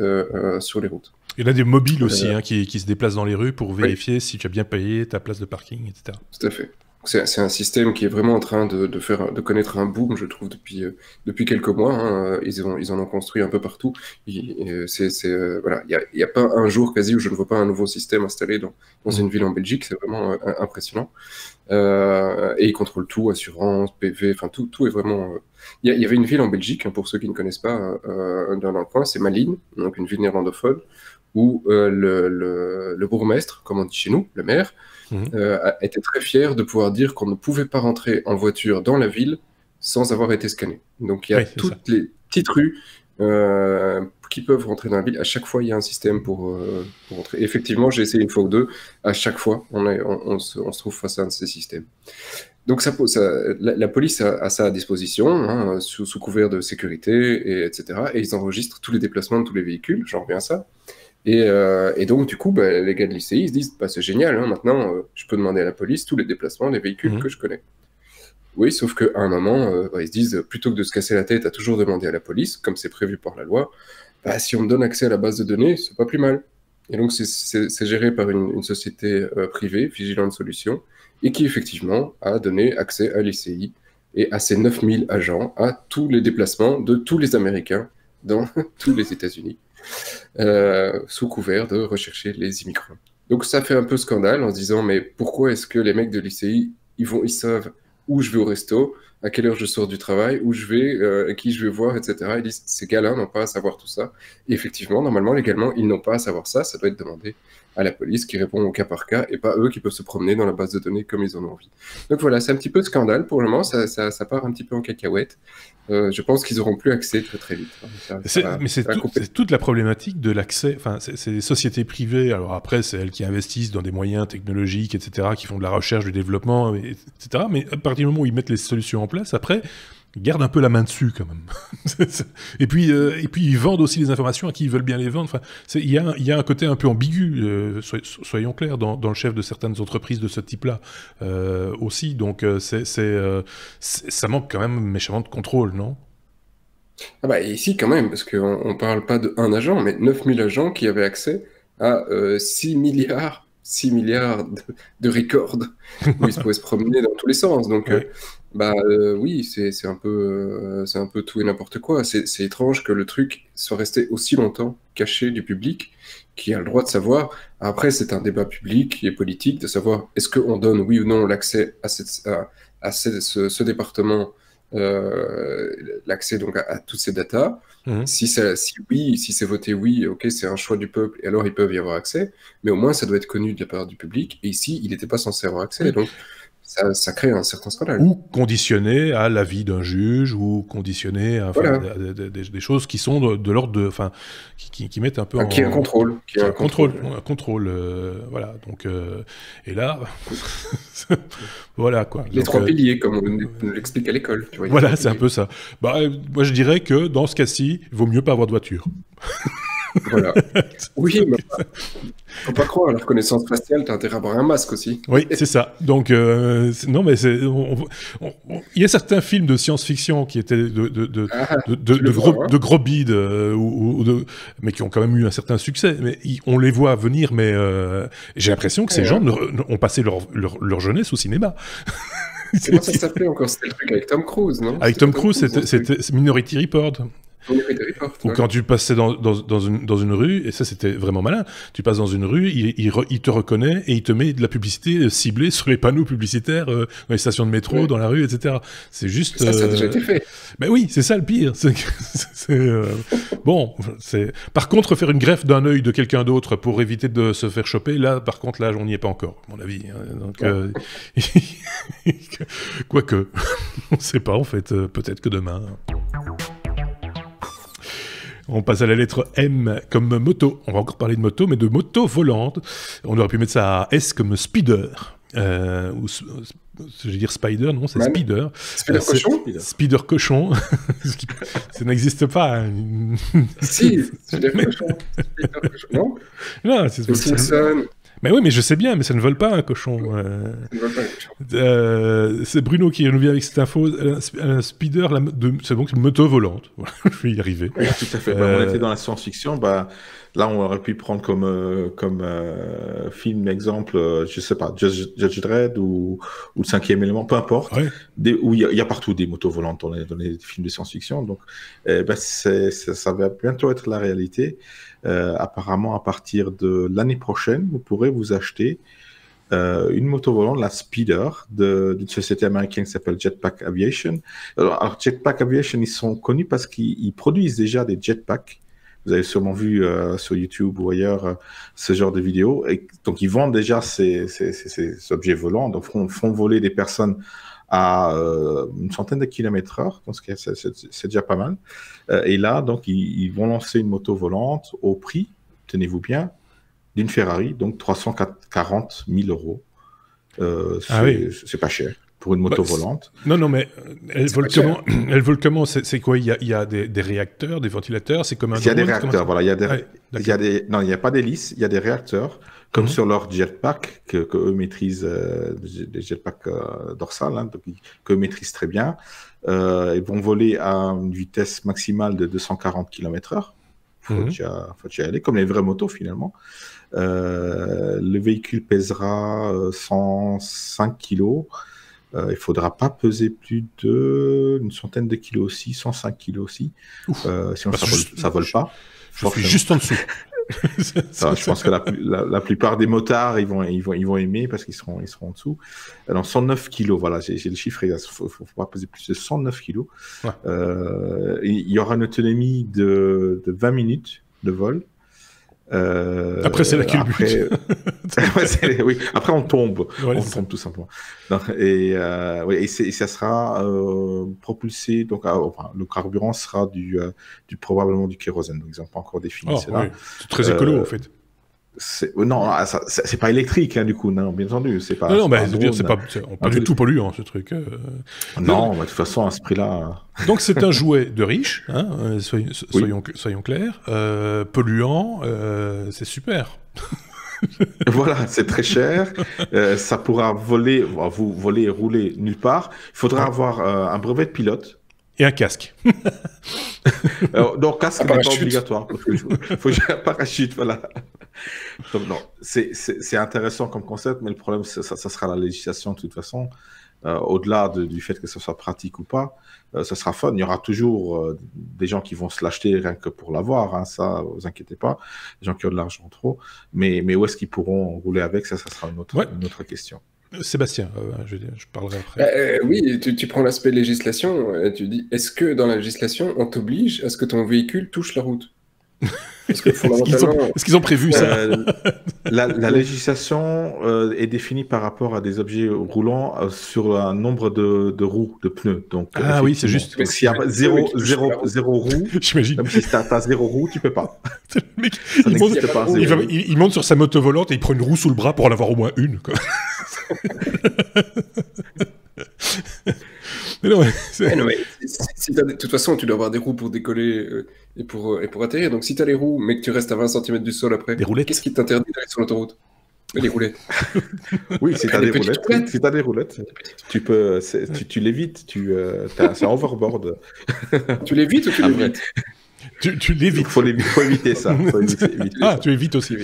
sur les routes. Il y en a des mobiles aussi qui se déplacent dans les rues pour vérifier si tu as bien payé ta place de parking, etc. Tout à fait. C'est un système qui est vraiment en train de connaître un boom, je trouve, depuis quelques mois. Ils en ont construit un peu partout. Voilà, il n'y a pas un jour quasi où je ne vois pas un nouveau système installé dans une ville en Belgique. C'est vraiment impressionnant. Et ils contrôlent tout, assurance, PV, enfin tout est vraiment... Il y avait une ville en Belgique, pour ceux qui ne connaissent pas, dans le coin, c'est Malines, donc une ville néerlandophone, où le bourgmestre, comme on dit chez nous, le maire, était très fier de pouvoir dire qu'on ne pouvait pas rentrer en voiture dans la ville sans avoir été scanné. Donc il y a toutes les petites rues qui peuvent rentrer dans la ville. À chaque fois, il y a un système pour rentrer. Et effectivement, j'ai essayé une fois ou deux. À chaque fois, on se trouve face à un de ces systèmes. Donc la police a ça à disposition, sous couvert de sécurité, etc. Et ils enregistrent tous les déplacements de tous les véhicules. J'en reviens à ça. Et donc, du coup, les gars de l'ICI, ils se disent, c'est génial, maintenant, je peux demander à la police tous les déplacements des véhicules que je connais. Oui, sauf qu'à un moment, ils se disent, plutôt que de se casser la tête à toujours demander à la police, comme c'est prévu par la loi, si on me donne accès à la base de données, c'est pas plus mal. Et donc, c'est géré par une société privée, Vigilant Solutions, et qui, effectivement, a donné accès à l'ICI et à ses 9000 agents à tous les déplacements de tous les Américains dans tous les États-Unis. Sous couvert de rechercher les immigrants. Donc ça fait un peu scandale en se disant, mais pourquoi est-ce que les mecs de l'ICI, ils savent où je vais au resto, à quelle heure je sors du travail, où je vais, qui je vais voir, etc. Ils disent, ces gars-là n'ont pas à savoir tout ça. Et effectivement, normalement, légalement, ils n'ont pas à savoir ça. Ça doit être demandé à la police qui répond au cas par cas, et pas eux qui peuvent se promener dans la base de données comme ils en ont envie. Donc voilà, c'est un petit peu scandale pour le moment, ça part un petit peu en cacahuète. Je pense qu'ils n'auront plus accès très très vite. Mais c'est toute la problématique de l'accès. Enfin, c'est des sociétés privées. Alors après, c'est elles qui investissent dans des moyens technologiques, etc., qui font de la recherche, du développement, etc. Mais à partir du moment où ils mettent les solutions en place, après, ils gardent un peu la main dessus quand même. et puis ils vendent aussi les informations à qui ils veulent bien les vendre. Enfin, il y a un côté un peu ambigu, soyons clairs, dans le chef de certaines entreprises de ce type-là aussi. Donc ça manque quand même méchamment de contrôle, non? Ici quand même, parce qu'on ne parle pas d'un agent, mais 9000 agents qui avaient accès à 6 milliards de records où ils pouvaient se promener dans tous les sens. Donc, oui, c'est un peu tout et n'importe quoi. C'est étrange que le truc soit resté aussi longtemps caché du public, qui a le droit de savoir. Après, c'est un débat public et politique de savoir est-ce qu'on donne oui ou non l'accès à ce département, l'accès donc à toutes ces datas. Si c'est voté oui, ok, c'est un choix du peuple, et alors ils peuvent y avoir accès, mais au moins ça doit être connu de la part du public, et ici il n'était pas censé avoir accès, donc ça crée un certain scandale. Ou conditionné à l'avis d'un juge, ou conditionné à des choses qui sont de l'ordre de... Enfin, qui mettent un peu qui est un contrôle. Un contrôle, voilà. Donc, et là... voilà, quoi. Les trois piliers, comme on nous l'explique à l'école. Tu vois, voilà, c'est un peu ça. Moi, je dirais que, dans ce cas-ci, il vaut mieux pas avoir de voiture. Voilà. Oui, mais faut pas croire, à la reconnaissance faciale, t'as intérêt à avoir un masque aussi. Oui, c'est ça. Donc, non, mais il y a certains films de science-fiction qui étaient de gros bides, mais qui ont quand même eu un certain succès. Mais on les voit venir, mais j'ai l'impression que ces gens ont passé leur jeunesse au cinéma. Comment ça s'appelait encore? C'était le truc avec Tom Cruise, non? Avec Tom Cruise, c'était Minority Report. Ou Ouais. quand tu passais dans une rue, et ça c'était vraiment malin, tu passes dans une rue, il te reconnaît et il te met de la publicité ciblée sur les panneaux publicitaires, dans les stations de métro, dans la rue, etc. C'est juste... Ça a déjà été fait. Ben oui, c'est ça le pire. Bon, par contre, faire une greffe d'un œil de quelqu'un d'autre pour éviter de se faire choper, là, par contre, là, on n'y est pas encore, à mon avis. Donc, quoique, on ne sait pas, en fait, peut-être que demain... On passe à la lettre M comme moto. On va encore parler de moto, mais de moto volante. On aurait pu mettre ça à S comme speeder. Ou, je vais dire spider, non, c'est speeder. Speeder cochon. Speeder cochon. Ça n'existe pas. Hein. Si, speeder cochon. Non, non, c'est Simpson. Mais oui, mais je sais bien, mais ça ne vole pas un cochon. C'est Bruno qui nous vient avec cette info. Un speeder, c'est donc une moto volante. Voilà, je vais y arriver. Oui, tout à fait. On était dans la science-fiction. Là, on aurait pu prendre comme film exemple, je sais pas, Judge Dredd ou Le Cinquième Élément, peu importe. Ouais. Où il y a partout des motos volantes dans les films de science-fiction. Donc, ça va bientôt être la réalité. Apparemment, à partir de l'année prochaine, vous pourrez vous acheter une moto volante, la Speeder, d'une société américaine qui s'appelle Jetpack Aviation. Alors, Jetpack Aviation, ils sont connus parce qu'ils produisent déjà des jetpacks. Vous avez sûrement vu sur YouTube ou ailleurs ce genre de vidéos. Et donc, ils vendent déjà ces objets volants, donc font voler des personnes à une centaine de kilomètres heure, donc c'est déjà pas mal. Et là, donc, ils vont lancer une moto volante au prix, tenez-vous bien, d'une Ferrari, donc 340 000 euros. C'est pas cher pour une moto volante. Non, mais elle vole comment? C'est quoi? Il y a des réacteurs, des ventilateurs, c'est comme un drone? Il y a des réacteurs, voilà. Il n'y a pas d'hélice, il y a des réacteurs, comme sur leur jetpack, que eux maîtrisent, des jetpacks dorsales, hein, qu'eux maîtrisent très bien. Ils vont voler à une vitesse maximale de 240 km/h. Faut y aller, comme les vraies motos, finalement. Le véhicule pèsera 105 kg. Il ne faudra pas peser plus d'une centaine de kilos aussi, 105 kilos aussi. Sinon, ça ne vole pas. Je suis juste en dessous. Je pense que la plupart des motards, ils vont aimer parce qu'ils seront en dessous. Alors, 109 kilos, voilà, j'ai le chiffre. Il ne faut pas peser plus de 109 kilos. Ouais. Il y aura une autonomie de 20 minutes de vol. Après, c'est la culbute. Oui, après, on tombe. Ouais, on tombe tout simplement. Donc, et ça sera propulsé. Donc, le carburant sera probablement du kérosène. Donc, ils n'ont pas encore défini cela. Oui. C'est très écolo, en fait. Non, c'est pas électrique, hein, du coup, non, bien entendu. C'est pas, non, mais c'est pas du tout polluant, ce truc. Non, de toute façon, à ce prix-là. Donc, c'est un jouet de riche, hein, soyons clairs. Polluant, c'est super. Voilà, c'est très cher. Ça pourra voler et rouler nulle part. Il faudra avoir un brevet de pilote. Et un casque. Non, casque n'est pas obligatoire. Il faut que j'ai un parachute, voilà. Donc, non, c'est intéressant comme concept, mais le problème, ça sera la législation de toute façon. Au-delà du fait que ce soit pratique ou pas, ça sera fun. Il y aura toujours des gens qui vont se l'acheter rien que pour l'avoir, hein, ça, vous inquiétez pas. Des gens qui ont de l'argent trop. Mais où est-ce qu'ils pourront rouler avec, ça sera une autre question. Sébastien, je parlerai après. Oui, tu prends l'aspect législation, tu dis, est-ce que dans la législation, on t'oblige à ce que ton véhicule touche la route? Parce que est-ce qu'ils ont prévu ça? La législation est définie par rapport à des objets roulants sur un nombre de roues, de pneus. Donc, oui, c'est juste. Donc, s'il y a zéro roue, j'imagine. Même si tu as 0 roue, tu peux pas. Le mec, il monte sur sa moto volante et il prend une roue sous le bras pour en avoir au moins une. Quoi. Mais De toute façon, tu dois avoir des roues pour décoller et pour atterrir. Donc si tu as les roues, mais que tu restes à 20 cm du sol après, Des roulettes. qu'est-ce qui t'interdit d'aller sur l'autoroute? Les roulettes. Oui, si tu as Les des petites roulettes, roulettes. si t'as des roulettes, tu peux, tu l'évites, c'est un overboard. Tu l'évites ou tu Après, l'évites? Tu l'évites. faut éviter ça. Faut éviter Ah, ça. tu évites aussi.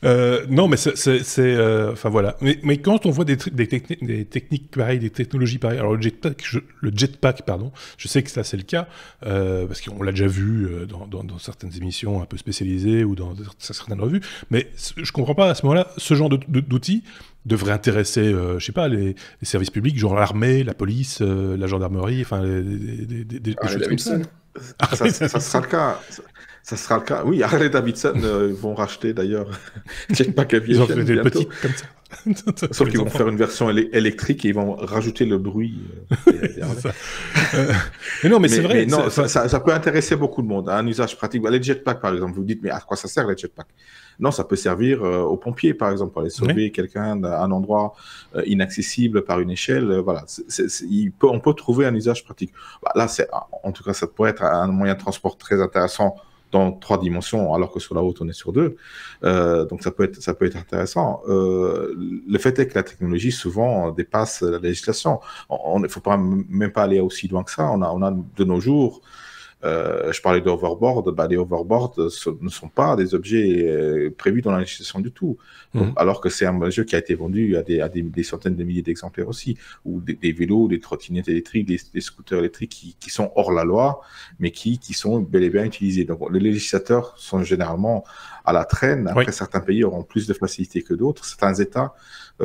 Non, mais enfin voilà. Mais quand on voit des techniques pareilles, des technologies pareilles, alors le jetpack, pardon, je sais que ça c'est le cas, parce qu'on l'a déjà vu dans certaines émissions un peu spécialisées ou dans certaines revues, mais je comprends pas à ce moment-là, ce genre d'outils devrait intéresser, je sais pas, les services publics, genre l'armée, la police, la gendarmerie, enfin des choses comme ça. Ça sera le cas. Ça sera le cas. Oui, Harley Davidson vont racheter d'ailleurs Jetpack Ils ont Aviation fait des bientôt. petites comme ça. Sauf qu'ils vont faire une version électrique et ils vont rajouter le bruit. Mais non, mais c'est vrai. Mais non, ça peut intéresser beaucoup de monde. Un usage pratique. Les jetpacks, par exemple, vous dites, mais à quoi ça sert les jetpacks? Non, ça peut servir aux pompiers, par exemple, pour aller sauver quelqu'un d'un endroit inaccessible par une échelle. Voilà, on peut trouver un usage pratique. Bah, là, en tout cas, ça pourrait être un moyen de transport très intéressant dans 3 dimensions, alors que sur la route, on est sur 2. Donc, ça peut être intéressant. Le fait est que la technologie, souvent, dépasse la législation. Il ne faut même pas aller aussi loin que ça. On a de nos jours, je parlais d'overboard, les overboards ne sont pas des objets prévus dans la législation du tout. Donc, alors que c'est un jeu qui a été vendu à des centaines de milliers d'exemplaires aussi, ou des vélos, des trottinettes électriques, des scooters électriques qui sont hors la loi, mais qui sont bel et bien utilisés. Donc, les législateurs sont généralement à la traîne. Après, certains pays auront plus de facilité que d'autres. Certains États,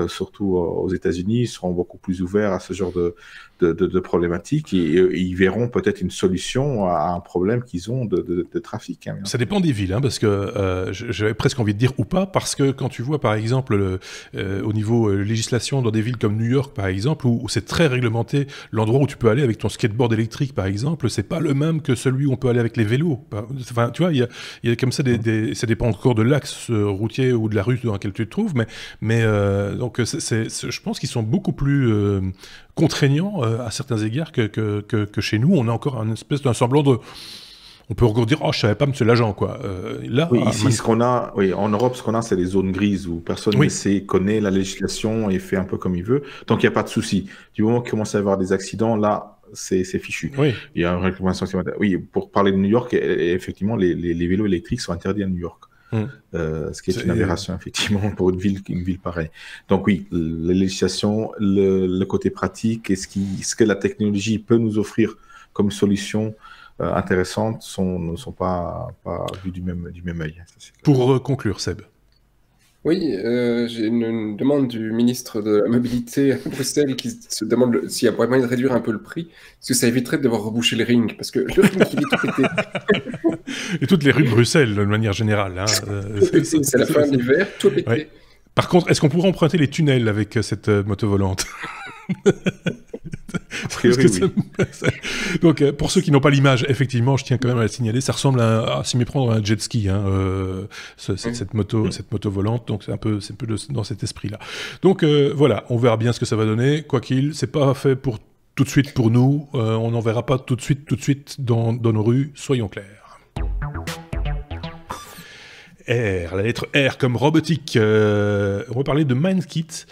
surtout aux États-Unis, seront beaucoup plus ouverts à ce genre de problématiques et ils verront peut-être une solution à un problème qu'ils ont de trafic. Hein, ça dépend des villes, hein, parce que j'avais presque envie de dire ou pas, parce que quand tu vois par exemple au niveau législation dans des villes comme New York par exemple, où c'est très réglementé, l'endroit où tu peux aller avec ton skateboard électrique par exemple, c'est pas le même que celui où on peut aller avec les vélos. Enfin, tu vois, il y a comme ça ça dépend encore de l'axe routier ou de la rue dans laquelle tu te trouves, mais donc je pense qu'ils sont beaucoup plus contraignants à certains égards que chez nous. On a encore un espèce d'un semblant de... On peut encore dire, oh, je savais pas, monsieur l'agent, quoi. Là, oui, ici, en Europe, ce qu'on a, c'est les zones grises où personne ne sait, connaît la législation et fait un peu comme il veut. Donc, il n'y a pas de souci. Du moment qu'il commence à y avoir des accidents, là, c'est fichu. Oui. Il y a une réglementation. Oui, pour parler de New York, effectivement, les vélos électriques sont interdits à New York. Ce qui est une aberration, effectivement, pour une ville pareille. Donc oui, la législation, le côté pratique et ce que la technologie peut nous offrir comme solution intéressante ne sont pas vus du même œil. Pour conclure, Seb. Oui, j'ai une demande du ministre de la Mobilité à Bruxelles qui se demande s'il y a moyen de réduire un peu le prix, parce que ça éviterait de devoir reboucher le ring, parce que le ring, il est tout pété. Et toutes les rues de Bruxelles, de manière générale. Hein, c'est la fin de l'hiver, tout pété. Ouais. Par contre, est-ce qu'on pourrait emprunter les tunnels avec cette moto volante? Donc, pour ceux qui n'ont pas l'image, effectivement, je tiens quand même à la signaler, ça ressemble à s'y méprendre à un jet ski, hein, cette moto volante. Donc, c'est un peu dans cet esprit-là. Donc, voilà, on verra bien ce que ça va donner. Quoi qu'il, c'est pas fait pour tout de suite pour nous. On n'en verra pas tout de suite dans nos rues. Soyons clairs. R, la lettre R comme robotique. On va parler de MindKit.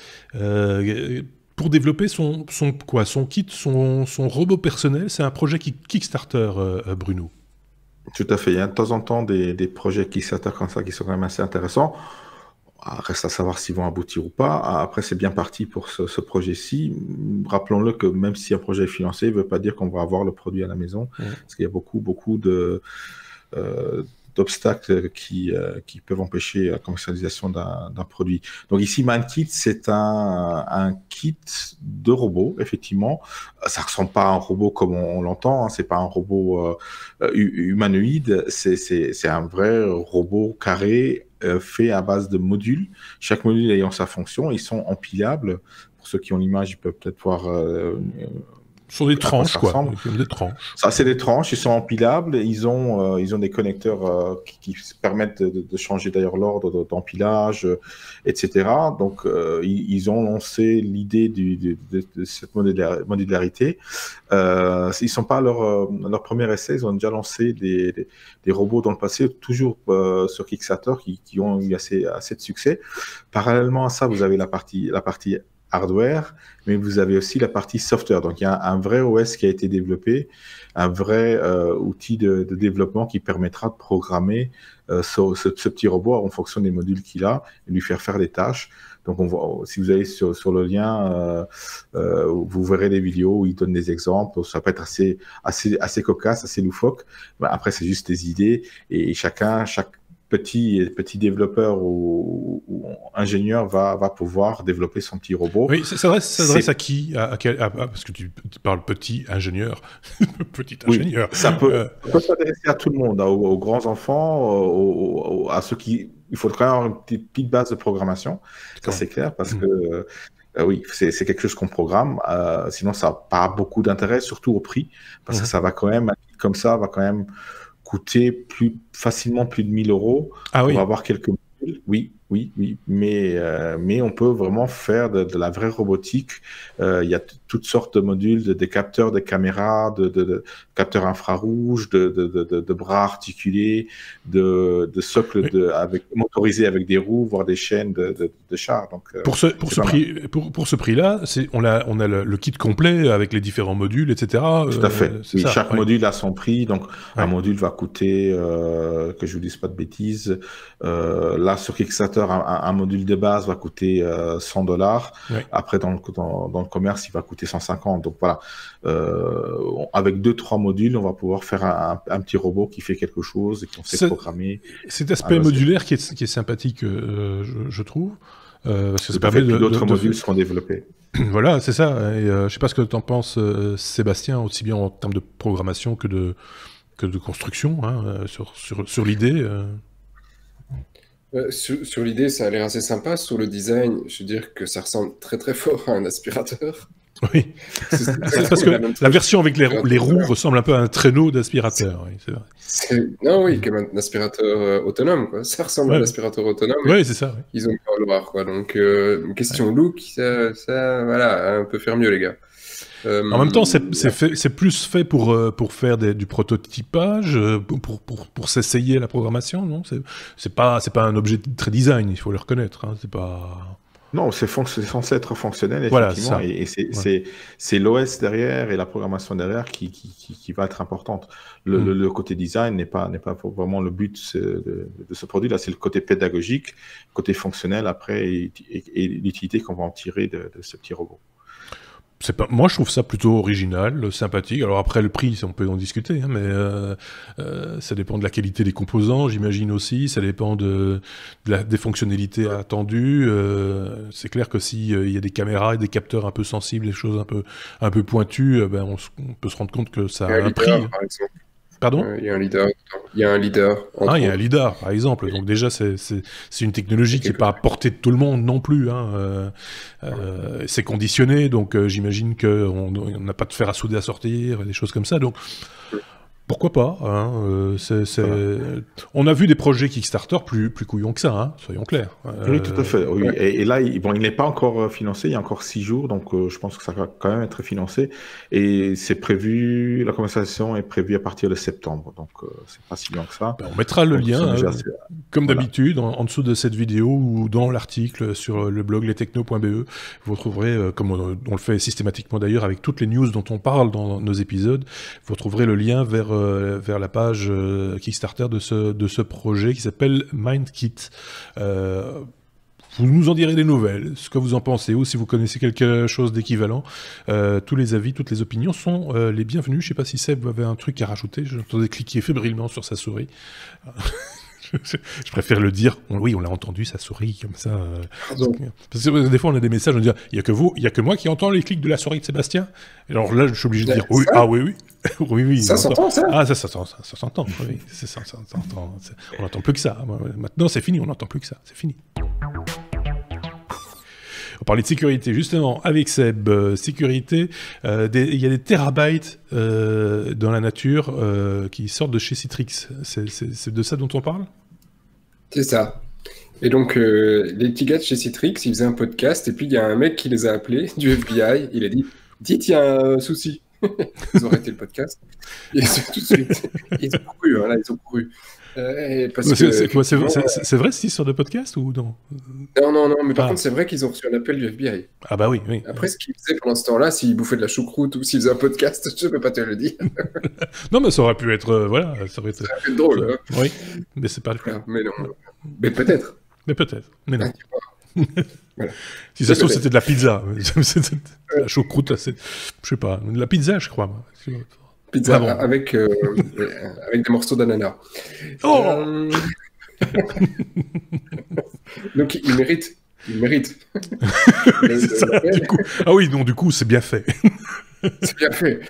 Pour développer son kit, son robot personnel, c'est un projet Kickstarter, Bruno. Tout à fait. Il y a de temps en temps des projets Kickstarter comme ça qui sont quand même assez intéressants. Reste à savoir s'ils vont aboutir ou pas. Après, c'est bien parti pour ce projet-ci. Rappelons-le que même si un projet est financé, il ne veut pas dire qu'on va avoir le produit à la maison. Parce qu'il y a beaucoup d'obstacles qui peuvent empêcher la commercialisation d'un produit. Donc ici, MindKit, c'est un kit de robot, effectivement. Ça ressemble pas à un robot comme on l'entend, hein. C'est pas un robot humanoïde, c'est un vrai robot carré fait à base de modules. Chaque module ayant sa fonction, ils sont empilables. Pour ceux qui ont l'image, ils peuvent peut-être voir Ce sont des à quoi tranches, ça quoi. ressemble. Comme des tranches. Ça, c'est des tranches, ils sont empilables, ils ont des connecteurs qui permettent de changer d'ailleurs l'ordre d'empilage, etc. Donc, ils ont lancé l'idée de cette modularité. Ils sont pas à leur premier essai, ils ont déjà lancé des robots dans le passé, toujours sur Kickstarter, qui ont eu assez de succès. Parallèlement à ça, vous avez la partie hardware, mais vous avez aussi la partie software. Donc, il y a un vrai OS qui a été développé, un vrai outil de développement qui permettra de programmer ce petit robot en fonction des modules qu'il a et lui faire des tâches. Donc, si vous allez sur le lien, vous verrez des vidéos où il donne des exemples. Ça peut être assez cocasse, assez loufoque. Après, c'est juste des idées et chaque petit développeur ou ingénieur va pouvoir développer son petit robot. Oui, ça s'adresse à qui parce que tu parles petit ingénieur. Petit ingénieur. Oui, ça peut s'adresser à tout le monde, aux grands enfants, à ceux qui... Il faut quand même avoir une petite base de programmation, ça c'est clair, parce que oui, c'est quelque chose qu'on programme, sinon ça n'a pas beaucoup d'intérêt, surtout au prix, parce que ça va quand même, comme ça, va quand même coûter facilement plus de 1 000 €. Ah oui. On va avoir quelques modules, oui, mais on peut vraiment faire de la vraie robotique. Il y a toutes sortes de modules, des capteurs, des caméras, de capteurs infrarouges, de bras articulés, de socles motorisés avec des roues, voire des chaînes de chars. Donc, pour ce prix-là, on a le kit complet avec les différents modules, etc. Tout à fait. Oui, chaque module a son prix. Donc, un module va coûter, que je vous dise pas de bêtises, là sur Kickstarter, un module de base va coûter 100 $. Ouais. Après, dans le commerce, il va coûter 150. Donc voilà, avec 2-3 modules, on va pouvoir faire un petit robot qui fait quelque chose et qu'on sait programmer. Cet aspect modulaire qui est sympathique, je trouve. Parce que ça permet d'autres modules seront développés. Voilà, c'est ça. Et, je sais pas ce que tu en penses, Sébastien, aussi bien en termes de programmation que de construction, hein, sur l'idée. Sur l'idée, ça a l'air assez sympa. Sur le design, je veux dire que ça ressemble très très fort à un aspirateur. Oui, c'est parce que la version avec les roues ressemble un peu à un traîneau d'aspirateur. Oui, c'est vrai. Non, oui, comme un aspirateur autonome, quoi. Ça ressemble à un aspirateur autonome. Oui, c'est ça. Oui. Ils ont pas le voir, quoi. Donc, question look, ça, voilà, on peut faire mieux, les gars. En même temps, c'est plus fait pour faire du prototypage, pour s'essayer à la programmation, non? C'est pas un objet très design, il faut le reconnaître. Hein, c'est pas. Non, c'est censé être fonctionnel, Voilà, effectivement, ça. Et c'est l'OS derrière et la programmation derrière qui va être importante. Le côté design n'est pas vraiment le but de ce produit. Là, c'est le côté pédagogique, côté fonctionnel après et l'utilité qu'on va en tirer de ce petit robot. Moi, je trouve ça plutôt original, sympathique. Alors après, le prix, on peut en discuter, hein, mais ça dépend de la qualité des composants, j'imagine aussi. Ça dépend des fonctionnalités attendues. C'est clair que s'il y a des caméras et des capteurs un peu sensibles, des choses un peu pointues, on peut se rendre compte que ça a un prix. Par exemple. Pardon ? Il y a un leader. Il y a un leader. Il y a un lidar, par exemple. Donc déjà, c'est une technologie qui n'est pas à portée de tout le monde non plus. Hein. C'est conditionné, donc j'imagine qu'on n'a pas de fer à souder à sortir, des choses comme ça. Donc pourquoi pas, hein, On a vu des projets Kickstarter plus couillons que ça, hein, soyons clairs. Oui, tout à fait. Oui. Et là, il n'est pas encore financé, il y a encore 6 jours, donc je pense que ça va quand même être financé. Et c'est prévu, la commercialisation est prévue à partir de septembre, donc c'est pas si loin que ça. On mettra le lien, comme d'habitude, en dessous de cette vidéo ou dans l'article sur le blog lestechno.be. Vous retrouverez, comme on le fait systématiquement d'ailleurs avec toutes les news dont on parle dans nos épisodes, vous retrouverez le lien vers la page Kickstarter de ce projet qui s'appelle MindKit. Vous nous en direz des nouvelles, ce que vous en pensez, ou si vous connaissez quelque chose d'équivalent. Tous les avis, toutes les opinions sont les bienvenus. Je ne sais pas si Seb avait un truc à rajouter. J'entendais cliquer fébrilement sur sa souris. Je préfère le dire. Oui, on l'a entendu, sa souris, comme ça. Parce que des fois, on a des messages, on dit il n'y a que moi qui entends les clics de la souris de Sébastien. Alors là, je suis obligé de dire oui. Ah oui. Oui, ça s'entend, ça. Ah, ça s'entend. Oui, ça s'entend. On n'entend plus que ça. Maintenant, c'est fini, on n'entend plus que ça. C'est fini. On parlait de sécurité, justement, avec Seb. Sécurité, il y a des terabytes dans la nature qui sortent de chez Citrix. C'est de ça dont on parle? C'est ça. Et donc, les petits gars de chez Citrix, ils faisaient un podcast, et puis il y a un mec qui les a appelés, du FBI, il a dit « Dites, il y a un souci ». Ils ont arrêté le podcast. Et tout de suite, ils ont couru, hein, là, ils ont couru. C'est vrai cette histoire de podcast ou non? Non, mais par contre, c'est vrai qu'ils ont reçu un appel du FBI. Ah bah oui. Après, ce qu'ils faisaient pendant ce temps-là, s'ils bouffaient de la choucroute ou s'ils faisaient un podcast, je ne peux pas te le dire. Non, mais ça aurait pu être... voilà, ça aurait été drôle. Hein. Oui, mais c'est pas le cas. Mais non. Mais peut-être. Mais non. Voilà. Si ça se trouve, c'était de la pizza. La choucroute, là, c'est... Je sais pas, de la pizza, je crois. Moi. Pizza avec des morceaux d'ananas. Oh Donc, il mérite. Ah oui, non, du coup, c'est bien fait. C'est bien fait.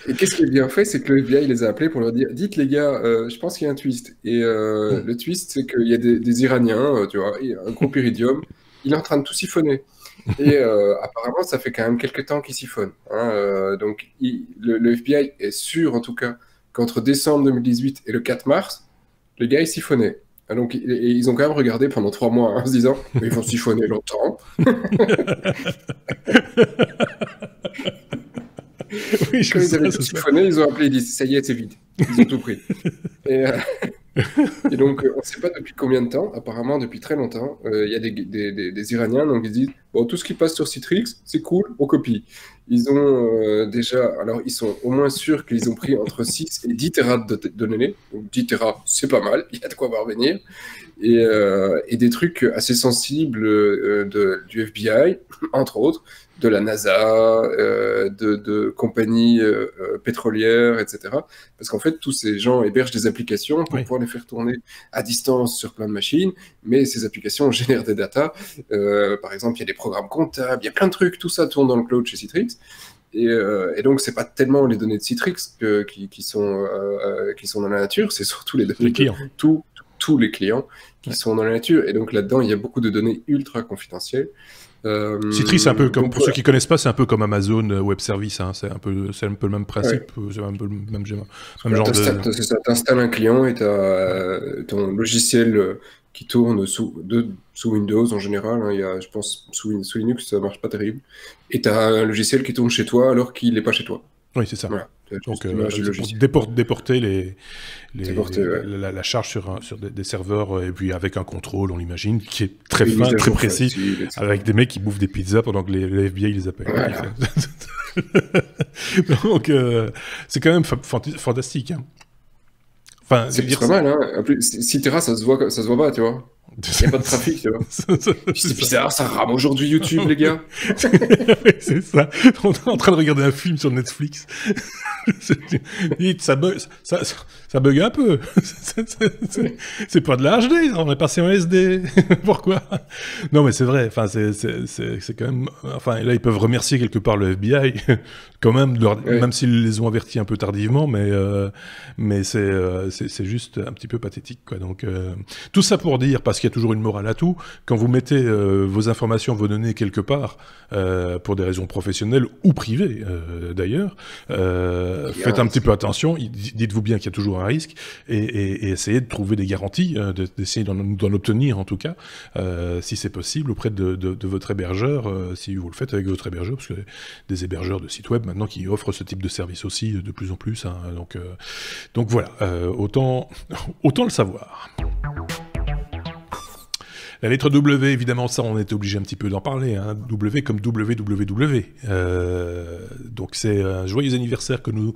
Et qu'est-ce qui est bien fait, c'est que le FBI les a appelés pour leur dire « Dites les gars, je pense qu'il y a un twist. » Et le twist, c'est qu'il y a des Iraniens, tu vois, un groupe iridium, il est en train de tout siphonner. Et apparemment, ça fait quand même quelques temps qu'il siphonne. Hein, donc, le FBI est sûr, en tout cas, qu'entre décembre 2018 et le 4 mars, le gars, il siphonnait. Donc, ils ont quand même regardé pendant 3 mois, en se disant « Ils vont siphonner longtemps. » Oui, quand ils avaient tout siphonné, ils ont appelé, ils disent « Ça y est, c'est vide. » Ils ont tout pris. Et donc, on ne sait pas depuis combien de temps, apparemment depuis très longtemps, il y a des Iraniens, donc ils disent « Bon, tout ce qui passe sur Citrix, c'est cool, on copie. » Ils ont déjà, alors ils sont au moins sûrs qu'ils ont pris entre 6 et 10 terras de données. Donc 10 terras, c'est pas mal, il y a de quoi voir venir. Et des trucs assez sensibles du FBI, entre autres, de la NASA, de compagnies pétrolières, etc. Parce qu'en fait, tous ces gens hébergent des applications pour pouvoir les faire tourner à distance sur plein de machines, mais ces applications génèrent des datas. Par exemple, il y a des programmes comptables, il y a plein de trucs, tout ça tourne dans le cloud chez Citrix. Et donc, c'est pas tellement les données de Citrix qui sont dans la nature, c'est surtout les données de tous les clients qui sont dans la nature. Et donc, là-dedans, il y a beaucoup de données ultra confidentielles. Citrix, c'est un peu comme, pour ceux qui connaissent pas, c'est un peu comme Amazon Web Service, hein, c'est un peu le même principe, c'est un peu le même genre de... C'est ça, t'installes un client et t'as ton logiciel qui tourne sous Windows en général, hein, il y a, je pense, sous Linux, ça marche pas terrible, et t'as un logiciel qui tourne chez toi alors qu'il n'est pas chez toi. Oui, c'est ça. Voilà. Donc, déporter la charge sur des serveurs, et puis avec un contrôle, on l'imagine, qui est très fin, très précis, avec des mecs qui bouffent des pizzas pendant que les FBI les appellent. Voilà. Donc, c'est quand même fantastique. Hein. Enfin, c'est pas mal, hein. En plus, 6 Tera, ça se voit pas, tu vois. Il n'y a pas de trafic, tu vois. C'est bizarre, ça rame aujourd'hui YouTube, les gars. C'est ça. On est en train de regarder un film sur Netflix. Ça bug un peu. C'est pas de la HD, on est passé en SD. Pourquoi? Non, mais c'est vrai. Enfin, c'est quand même. Enfin, là, ils peuvent remercier quelque part le FBI, quand même, même s'ils les ont avertis un peu tardivement, mais c'est juste un petit peu pathétique, quoi. Donc, tout ça pour dire, parce qu'il y a toujours une morale à tout, quand vous mettez vos informations, vos données quelque part, pour des raisons professionnelles ou privées, d'ailleurs, faites un petit peu attention, dites-vous bien qu'il y a toujours un risque, et essayez de trouver des garanties, d'essayer d'en obtenir en tout cas, si c'est possible, auprès de votre hébergeur, si vous le faites avec votre hébergeur, parce que des hébergeurs de sites web maintenant qui offrent ce type de service aussi de plus en plus, hein, donc voilà, autant le savoir. La lettre W, évidemment, ça, on était obligé un petit peu d'en parler. Hein. W comme WWW. Donc, c'est un joyeux anniversaire que nous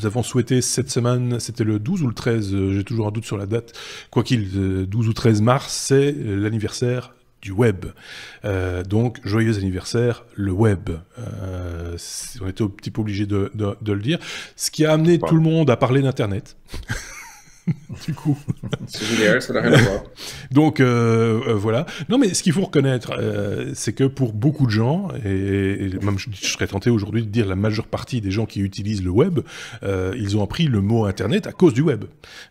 avons souhaité cette semaine. C'était le 12 ou le 13, j'ai toujours un doute sur la date. Quoi qu'il, 12 ou 13 mars, c'est l'anniversaire du web. Donc, joyeux anniversaire, le web. On était un petit peu obligé de le dire. Ce qui a amené tout le monde à parler d'Internet. du coup. C'est génial, ça n'a rien à voir. Donc voilà. Non, mais ce qu'il faut reconnaître, c'est que pour beaucoup de gens, et même je serais tenté aujourd'hui de dire la majeure partie des gens qui utilisent le web, ils ont appris le mot Internet à cause du web.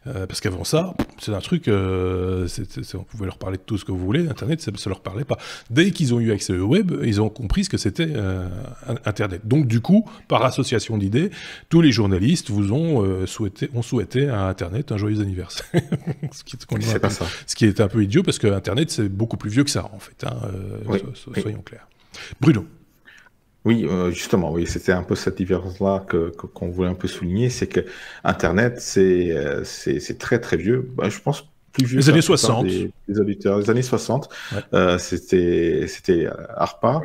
Parce qu'avant ça, c'est un truc, on pouvait leur parler de tout ce que vous voulez, Internet, ça leur parlait pas. Dès qu'ils ont eu accès au web, ils ont compris ce que c'était Internet. Donc du coup, par association d'idées, tous les journalistes vous ont souhaité à Internet un joyeux anniversaire. Ce qui est un peu idiot parce que Internet c'est beaucoup plus vieux que ça en fait. Soyons clairs. Bruno. Oui, justement, oui, c'était un peu cette différence-là qu'on voulait un peu souligner, c'est que Internet c'est très très vieux. Bah, je pense plus vieux. Les années 60. Des auditeurs, les années 60. Ouais. C'était ARPA.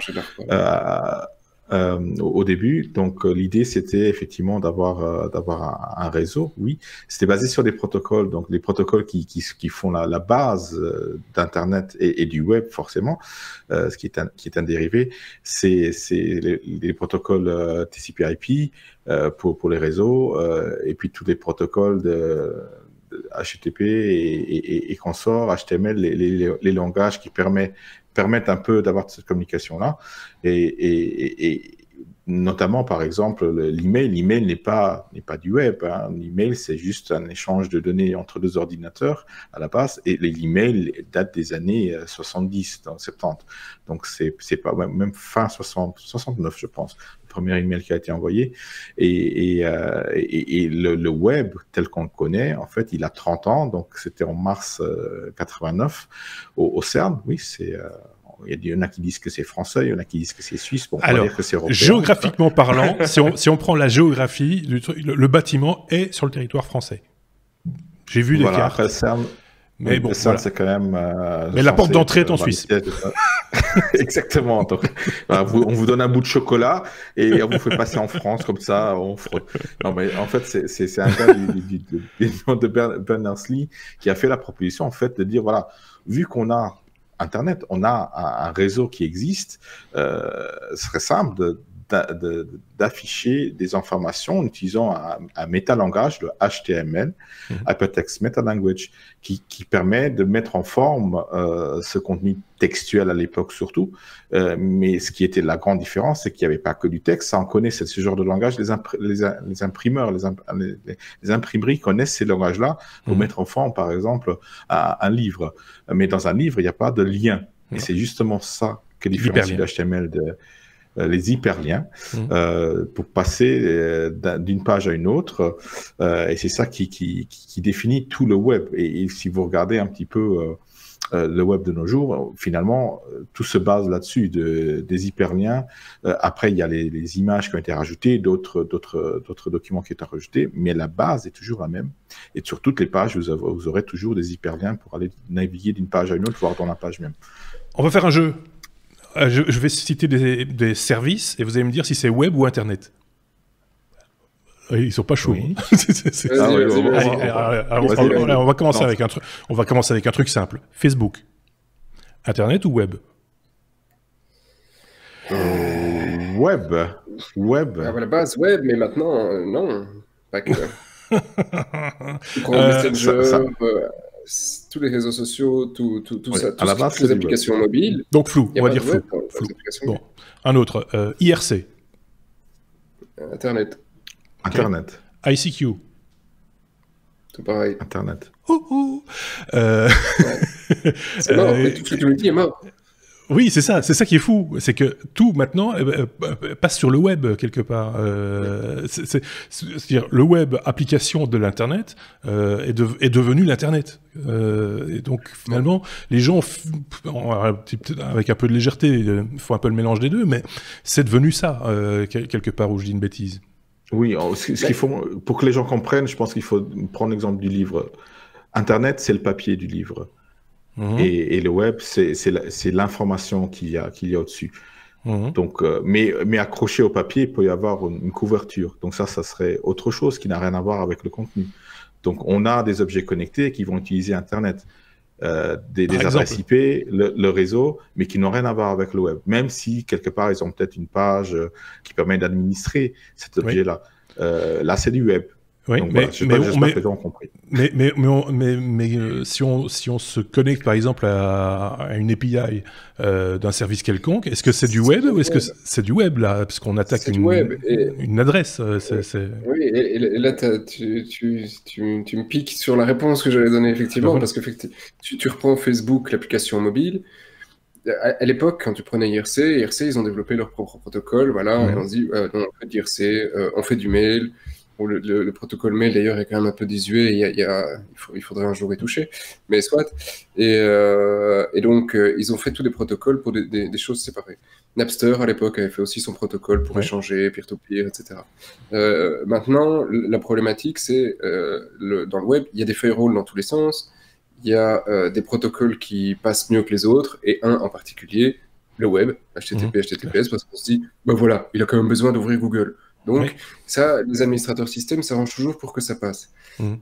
Au début, donc l'idée c'était effectivement d'avoir un réseau. Oui, c'était basé sur des protocoles, donc les protocoles qui font la base d'internet et du web forcément, ce qui est un dérivé, c'est les protocoles TCP/IP pour les réseaux et puis tous les protocoles de HTTP et consorts, HTML, les langages qui permettent un peu d'avoir cette communication-là. Et notamment, par exemple, l'email. L'email n'est pas du web. Hein. L'email, c'est juste un échange de données entre deux ordinateurs à la base. Et l'email date des années 70, 70. Donc, c'est pas même fin 69, je pense. Le premier email qui a été envoyé. Et le web, tel qu'on le connaît, en fait, il a 30 ans. Donc, c'était en mars 89 au CERN. Oui, c'est... Il y en a qui disent que c'est français, il y en a qui disent que c'est suisse. Bon, alors, dire que c'est européen, géographiquement parlant, si on prend la géographie, le bâtiment est sur le territoire français. J'ai vu des cartes. Après le CERN, mais bon, CERN, c'est quand même... mais la porte d'entrée est en Suisse. Exactement. Donc, on vous donne un bout de chocolat et on vous fait passer en France, comme ça, on frotte. Non, mais en fait, c'est un gars de Berners-Lee qui a fait la proposition, en fait, de dire, voilà, vu qu'on a Internet, on a un réseau qui existe, ce serait simple d'afficher des informations en utilisant un métalangage, le HTML, Hypertext Metalanguage, qui permet de mettre en forme ce contenu textuel à l'époque surtout, mais ce qui était la grande différence, c'est qu'il n'y avait pas que du texte, ça en connaît ce genre de langage, les imprimeurs, les imprimeries connaissent ces langages-là pour mettre en forme, par exemple, un livre. Mais dans un livre, il n'y a pas de lien. Et c'est justement ça que différencie le HTML les hyperliens pour passer d'une page à une autre, et c'est ça qui définit tout le web. Et si vous regardez un petit peu le web de nos jours, finalement, tout se base là-dessus, des hyperliens. Après, il y a les images qui ont été rajoutées, d'autres documents qui ont été rajoutés, mais la base est toujours la même. Et sur toutes les pages, vous aurez toujours des hyperliens pour aller naviguer d'une page à une autre, voire dans la page même. On va faire un jeu. Je vais citer des services et vous allez me dire si c'est web ou Internet. Ils sont pas chauds. Oui. On va commencer avec un truc. On va commencer avec un truc simple. Facebook. Internet ou web? Web. À la base web, mais maintenant non, pas que. Messenger, tous les réseaux sociaux, tout ça, toutes les applications mobiles. Donc flou, on va dire flou. Bon. Un autre, IRC. Internet. ICQ. Tout pareil. Internet. C'est mort, tout ce que tu me dis est mort. Oui, c'est ça qui est fou, c'est que tout maintenant passe sur le web quelque part. C'est-à-dire le web, application de l'internet, est devenu l'internet. Et donc finalement, les gens, avec un peu de légèreté, font un peu le mélange des deux, mais c'est devenu ça quelque part où je dis une bêtise. Oui, ce qu'il faut, pour que les gens comprennent, je pense qu'il faut prendre l'exemple du livre. Internet, c'est le papier du livre. Et le web, c'est l'information qu'il y a au-dessus. Donc, mais accroché au papier, il peut y avoir une couverture. Donc ça serait autre chose qui n'a rien à voir avec le contenu. Donc, on a des objets connectés qui vont utiliser Internet, des adresses IP, le réseau, mais qui n'ont rien à voir avec le web. Même si, quelque part, ils ont peut-être une page qui permet d'administrer cet objet-là. Là, c'est du web. Oui, Donc, mais, voilà, j'espère que les gens ont compris. si on se connecte par exemple à une API d'un service quelconque, est-ce que c'est du web ou est-ce que c'est du web là, parce qu'on attaque une adresse Oui, et là, tu me piques sur la réponse que j'allais donner, effectivement, voilà. parce que tu reprends Facebook, l'application mobile. À l'époque, quand tu prenais IRC, ils ont développé leur propre protocole, voilà, et on se dit, non, on fait d'IRC, on fait du mail. Bon, le protocole mail, d'ailleurs, est quand même un peu désuet, il faudrait un jour y toucher, mais soit. Et donc, ils ont fait tous les protocoles pour des choses séparées. Napster, à l'époque, avait fait aussi son protocole pour échanger, peer-to-peer, etc. Maintenant, la problématique, c'est, dans le web, il y a des firewalls dans tous les sens, il y a des protocoles qui passent mieux que les autres, et un en particulier, le web, HTTP, HTTPS, parce qu'on se dit, ben voilà, il a quand même besoin d'ouvrir Google. Donc, ça, les administrateurs système s'arrangent toujours pour que ça passe.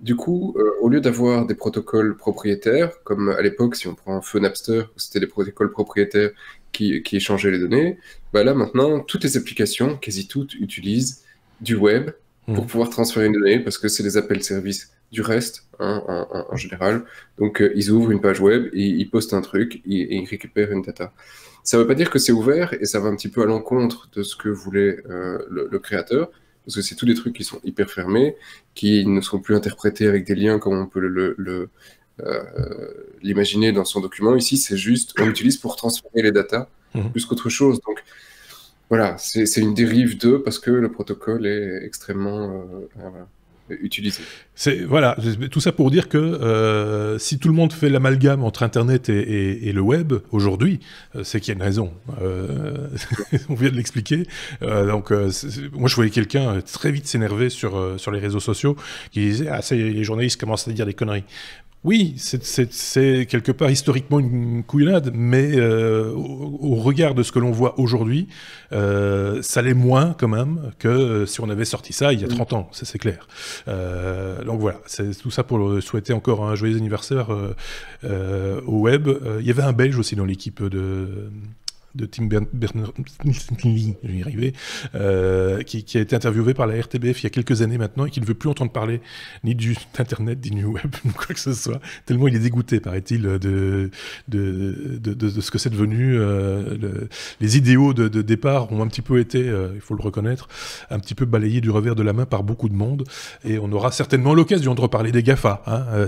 Du coup, au lieu d'avoir des protocoles propriétaires, comme à l'époque, si on prend Feu Napster, c'était des protocoles propriétaires qui échangeaient les données, bah là, maintenant, toutes les applications, quasi toutes, utilisent du web pour pouvoir transférer une donnée, parce que c'est des appels services du reste, en général. Donc, ils ouvrent une page web, et ils postent un truc, et ils récupèrent une data. Ça ne veut pas dire que c'est ouvert, et ça va un petit peu à l'encontre de ce que voulait le créateur, parce que c'est tous des trucs qui sont hyper fermés, qui ne sont plus interprétés avec des liens comme on peut l'imaginer dans son document. Ici, c'est juste, on l'utilise pour transférer les datas, plus qu'autre chose. Donc, voilà, c'est une dérive d'eux, parce que le protocole est extrêmement utilisé. Voilà, tout ça pour dire que si tout le monde fait l'amalgame entre Internet et le web aujourd'hui, c'est qu'il y a une raison. On vient de l'expliquer. Donc, moi, je voyais quelqu'un très vite s'énerver sur les réseaux sociaux qui disait « Ah, les journalistes commencent à dire des conneries ». Oui, c'est quelque part historiquement une couillonnade, mais au regard de ce que l'on voit aujourd'hui, ça l'est moins quand même que si on avait sorti ça il y a 30 ans, ça c'est clair. Donc voilà, c'est tout ça pour souhaiter encore un joyeux anniversaire au web. Il y avait un Belge aussi dans l'équipe de Tim Berners-Lee, je vais y arriver, qui a été interviewé par la RTBF il y a quelques années maintenant et qui ne veut plus entendre parler ni d'Internet, ni du web, ni quoi que ce soit, tellement il est dégoûté, paraît-il, de ce que c'est devenu. Les idéaux de départ ont un petit peu été, il faut le reconnaître, un petit peu balayés du revers de la main par beaucoup de monde, et on aura certainement l'occasion de reparler des GAFA,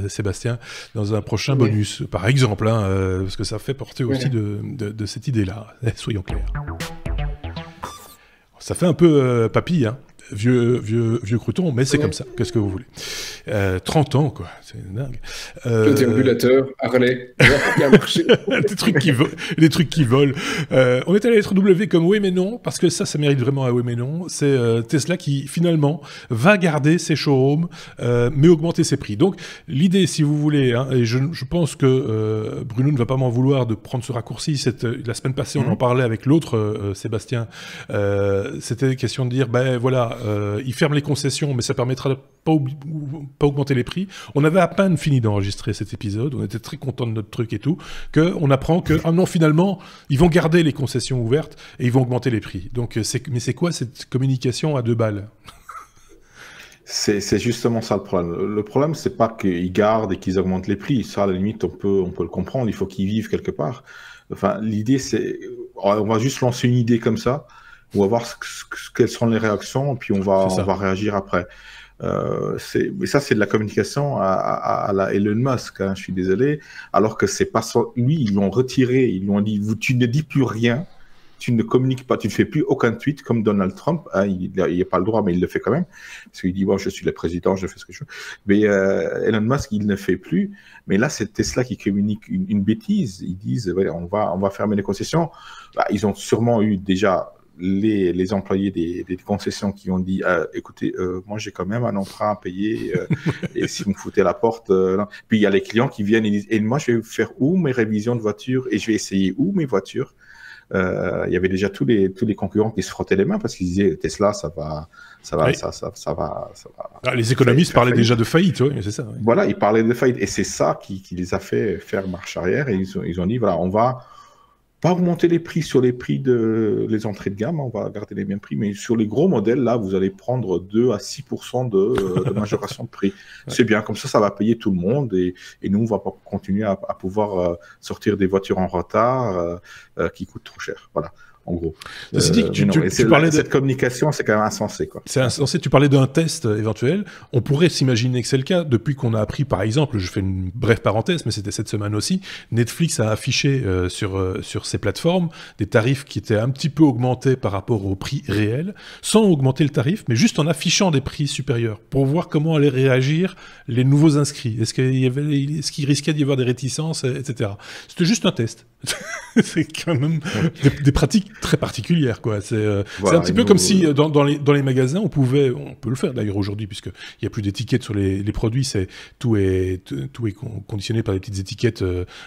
Sébastien, dans un prochain bonus, par exemple, parce que ça fait porter aussi de cette idée-là. Soyons clairs. Ça fait un peu papy, vieux crouton, mais c'est comme ça. Qu'est-ce que vous voulez 30 ans, quoi. C'est dingue. Le déambulateur, Harley, bien marché. des trucs qui volent. On est à la lettre W comme oui mais non, parce que ça mérite vraiment un oui mais non. C'est Tesla qui, finalement, va garder ses showrooms, mais augmenter ses prix. Donc, l'idée, si vous voulez, et je pense que Bruno ne va pas m'en vouloir de prendre ce raccourci. La semaine passée, on en parlait avec l'autre Sébastien. C'était question de dire, ben voilà, ils ferment les concessions, mais ça permettra de pas augmenter les prix. On avait à peine fini d'enregistrer cet épisode, on était très contents de notre truc et tout, qu'on apprend que, ah non, finalement, ils vont garder les concessions ouvertes et ils vont augmenter les prix. Donc, mais c'est quoi cette communication à 2 balles ? C'est justement ça le problème. Le problème, c'est pas qu'ils gardent et qu'ils augmentent les prix. Ça, à la limite, on peut le comprendre. Il faut qu'ils vivent quelque part. Enfin, l'idée, c'est, on va juste lancer une idée comme ça. On va voir quelles seront les réactions, et puis on va réagir après. Mais ça, c'est de la communication à la Elon Musk, je suis désolé. Alors que c'est pas ça. Lui, ils l'ont retiré, ils lui ont dit, tu ne dis plus rien, tu ne communiques pas, tu ne fais plus aucun tweet comme Donald Trump. Il n'a pas le droit, mais il le fait quand même. Parce qu'il dit, bon, je suis le président, je fais ce que je veux. Mais Elon Musk, il ne fait plus. Mais là, c'est Tesla qui communique une bêtise. Ils disent, ouais, on va fermer les concessions. Ils ont sûrement eu déjà les employés des concessions qui ont dit écoutez, moi j'ai quand même un emprunt à payer et si vous me foutez la porte puis il y a les clients qui viennent et disent et moi je vais faire où mes révisions de voitures et je vais essayer où mes voitures. Il y avait déjà tous les concurrents qui se frottaient les mains parce qu'ils disaient Tesla ça va. Les économistes parlaient déjà de faillite, oui, c'est ça. Oui. Voilà, ils parlaient de faillite et c'est ça qui les a fait faire marche arrière et ils ont dit voilà, pas augmenter les prix sur les prix les entrées de gamme, on va garder les mêmes prix, mais sur les gros modèles, là, vous allez prendre 2 à 6% de majoration de prix. Ouais. C'est bien, comme ça va payer tout le monde et nous, on va pas continuer à pouvoir sortir des voitures en retard qui coûtent trop cher. Voilà. En gros. Tu parlais de cette communication, c'est quand même insensé, quoi. C'est insensé. Tu parlais d'un test éventuel. On pourrait s'imaginer que c'est le cas depuis qu'on a appris, par exemple, je fais une brève parenthèse, mais c'était cette semaine aussi, Netflix a affiché sur ses plateformes des tarifs qui étaient un petit peu augmentés par rapport au prix réel, sans augmenter le tarif, mais juste en affichant des prix supérieurs pour voir comment allaient réagir les nouveaux inscrits. Est-ce qu'il risquait d'y avoir des réticences, etc. C'était juste un test. C'est quand même des pratiques très particulières, quoi. C'est un petit peu comme si dans les magasins on peut le faire d'ailleurs aujourd'hui, puisque il y a plus d'étiquettes sur les produits, tout est conditionné par des petites étiquettes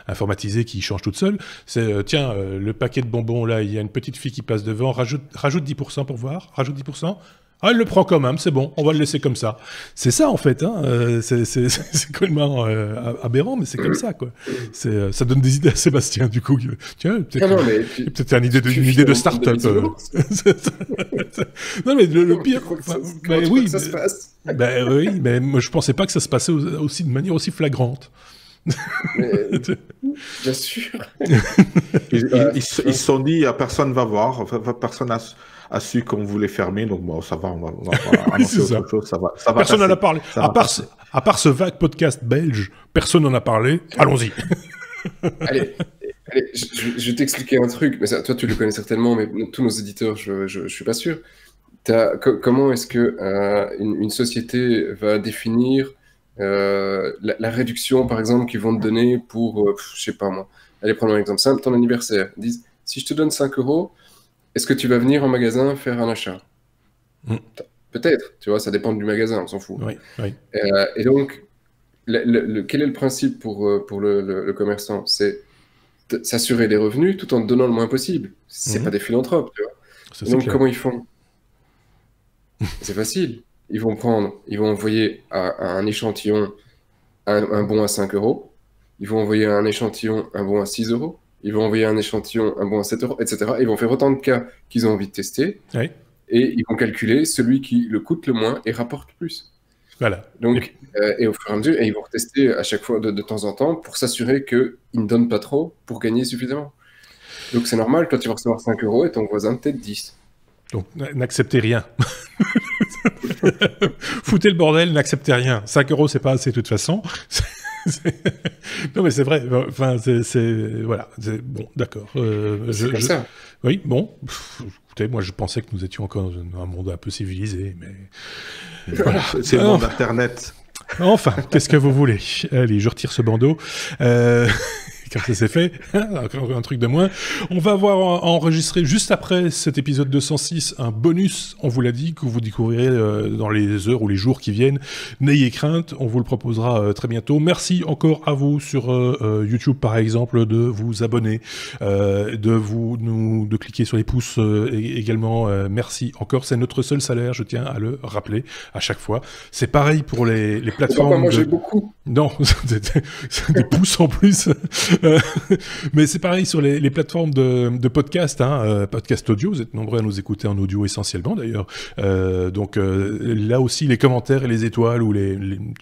informatisées qui changent toutes seules. C'est tiens, le paquet de bonbons là, il y a une petite fille qui passe devant, rajoute 10% pour voir, rajoute 10%. Ah, elle le prend quand même, c'est bon, on va le laisser comme ça. C'est ça, en fait, hein. C'est complètement aberrant, mais c'est comme ça, quoi. Ça donne des idées à Sébastien, du coup. Tiens, peut-être une idée de start-up. Non, mais le pire... oui, ça se passe. Oui, mais moi, je pensais pas que ça se passait aussi de manière aussi flagrante. Bien sûr. Ils se sont dit, personne va voir, personne a su qu'on voulait fermer, donc bon, ça va, on va annoncer autre chose, ça va personne n'en a parlé. À part ce vague podcast belge, personne n'en a parlé. Allons-y. Allez, je vais t'expliquer un truc, mais ça, toi tu le connais certainement, mais tous nos éditeurs, je suis pas sûr. Comment est-ce que une société va définir la réduction, par exemple, qu'ils vont te donner pour, je sais pas moi, allez prendre un exemple simple, ton anniversaire. Ils disent, si je te donne 5 €, est-ce que tu vas venir en magasin faire un achat? Peut-être, tu vois, ça dépend du magasin, on s'en fout. Oui. Et donc, quel est le principe pour le commerçant? C'est s'assurer des revenus tout en te donnant le moins possible. C'est pas des philanthropes, tu vois. Ça, donc, clair. comment ils font? C'est facile. Ils vont envoyer à un échantillon un bon à 5 €. Ils vont envoyer un échantillon un bon à 6 €. Ils vont envoyer un échantillon un bon à 7 €, etc. Ils vont faire autant de cas qu'ils ont envie de tester. Oui. Et ils vont calculer celui qui le coûte le moins et rapporte plus. Voilà. Donc, et au fur et à mesure, ils vont tester à chaque fois de temps en temps pour s'assurer qu'ils ne donnent pas trop pour gagner suffisamment. Donc c'est normal quand tu vas recevoir 5 € et ton voisin peut-être 10. Donc, n'acceptez rien. Foutez le bordel, n'acceptez rien. 5 €, c'est pas assez de toute façon. Non, mais c'est vrai. Enfin, voilà. Bon, d'accord. C'est comme ça. Oui, bon. Écoutez, moi, je pensais que nous étions encore dans un monde un peu civilisé, mais... Voilà. C'est le monde d'Internet. Enfin, qu'est-ce que vous voulez? Allez, je retire ce bandeau. Car ça s'est fait, encore un truc de moins. On va avoir enregistré juste après cet épisode 206 un bonus, on vous l'a dit, que vous découvrirez dans les heures ou les jours qui viennent. N'ayez crainte, on vous le proposera très bientôt. Merci encore à vous sur YouTube par exemple de vous abonner, de cliquer sur les pouces également. Merci encore, c'est notre seul salaire, je tiens à le rappeler à chaque fois. C'est pareil pour les plateformes. On va pas manger beaucoup. Non, c'est des pouces en plus. Mais c'est pareil sur les plateformes de podcast, podcast audio. Vous êtes nombreux à nous écouter en audio essentiellement d'ailleurs. Donc là aussi, les commentaires et les étoiles ou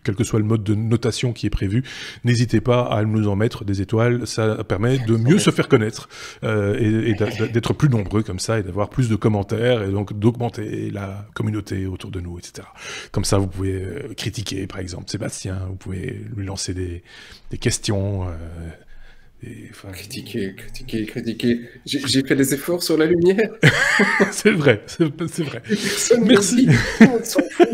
quel que soit le mode de notation qui est prévu, n'hésitez pas à nous en mettre des étoiles. Ça permet de mieux se faire connaître et d'être plus nombreux comme ça et d'avoir plus de commentaires et donc d'augmenter la communauté autour de nous, etc. Comme ça, vous pouvez critiquer, par exemple, Sébastien. Vous pouvez lui lancer des questions. Critiquer. J'ai fait des efforts sur la lumière. C'est vrai. Merci. On s'en fout.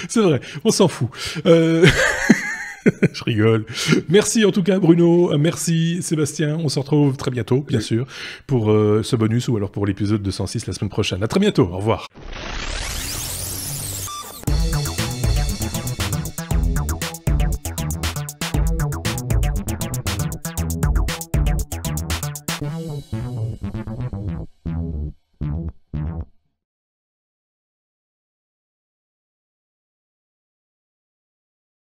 C'est vrai, on s'en fout. Je rigole. Merci en tout cas Bruno, merci Sébastien. On se retrouve très bientôt, bien sûr, pour ce bonus ou alors pour l'épisode 206 la semaine prochaine. À très bientôt, au revoir.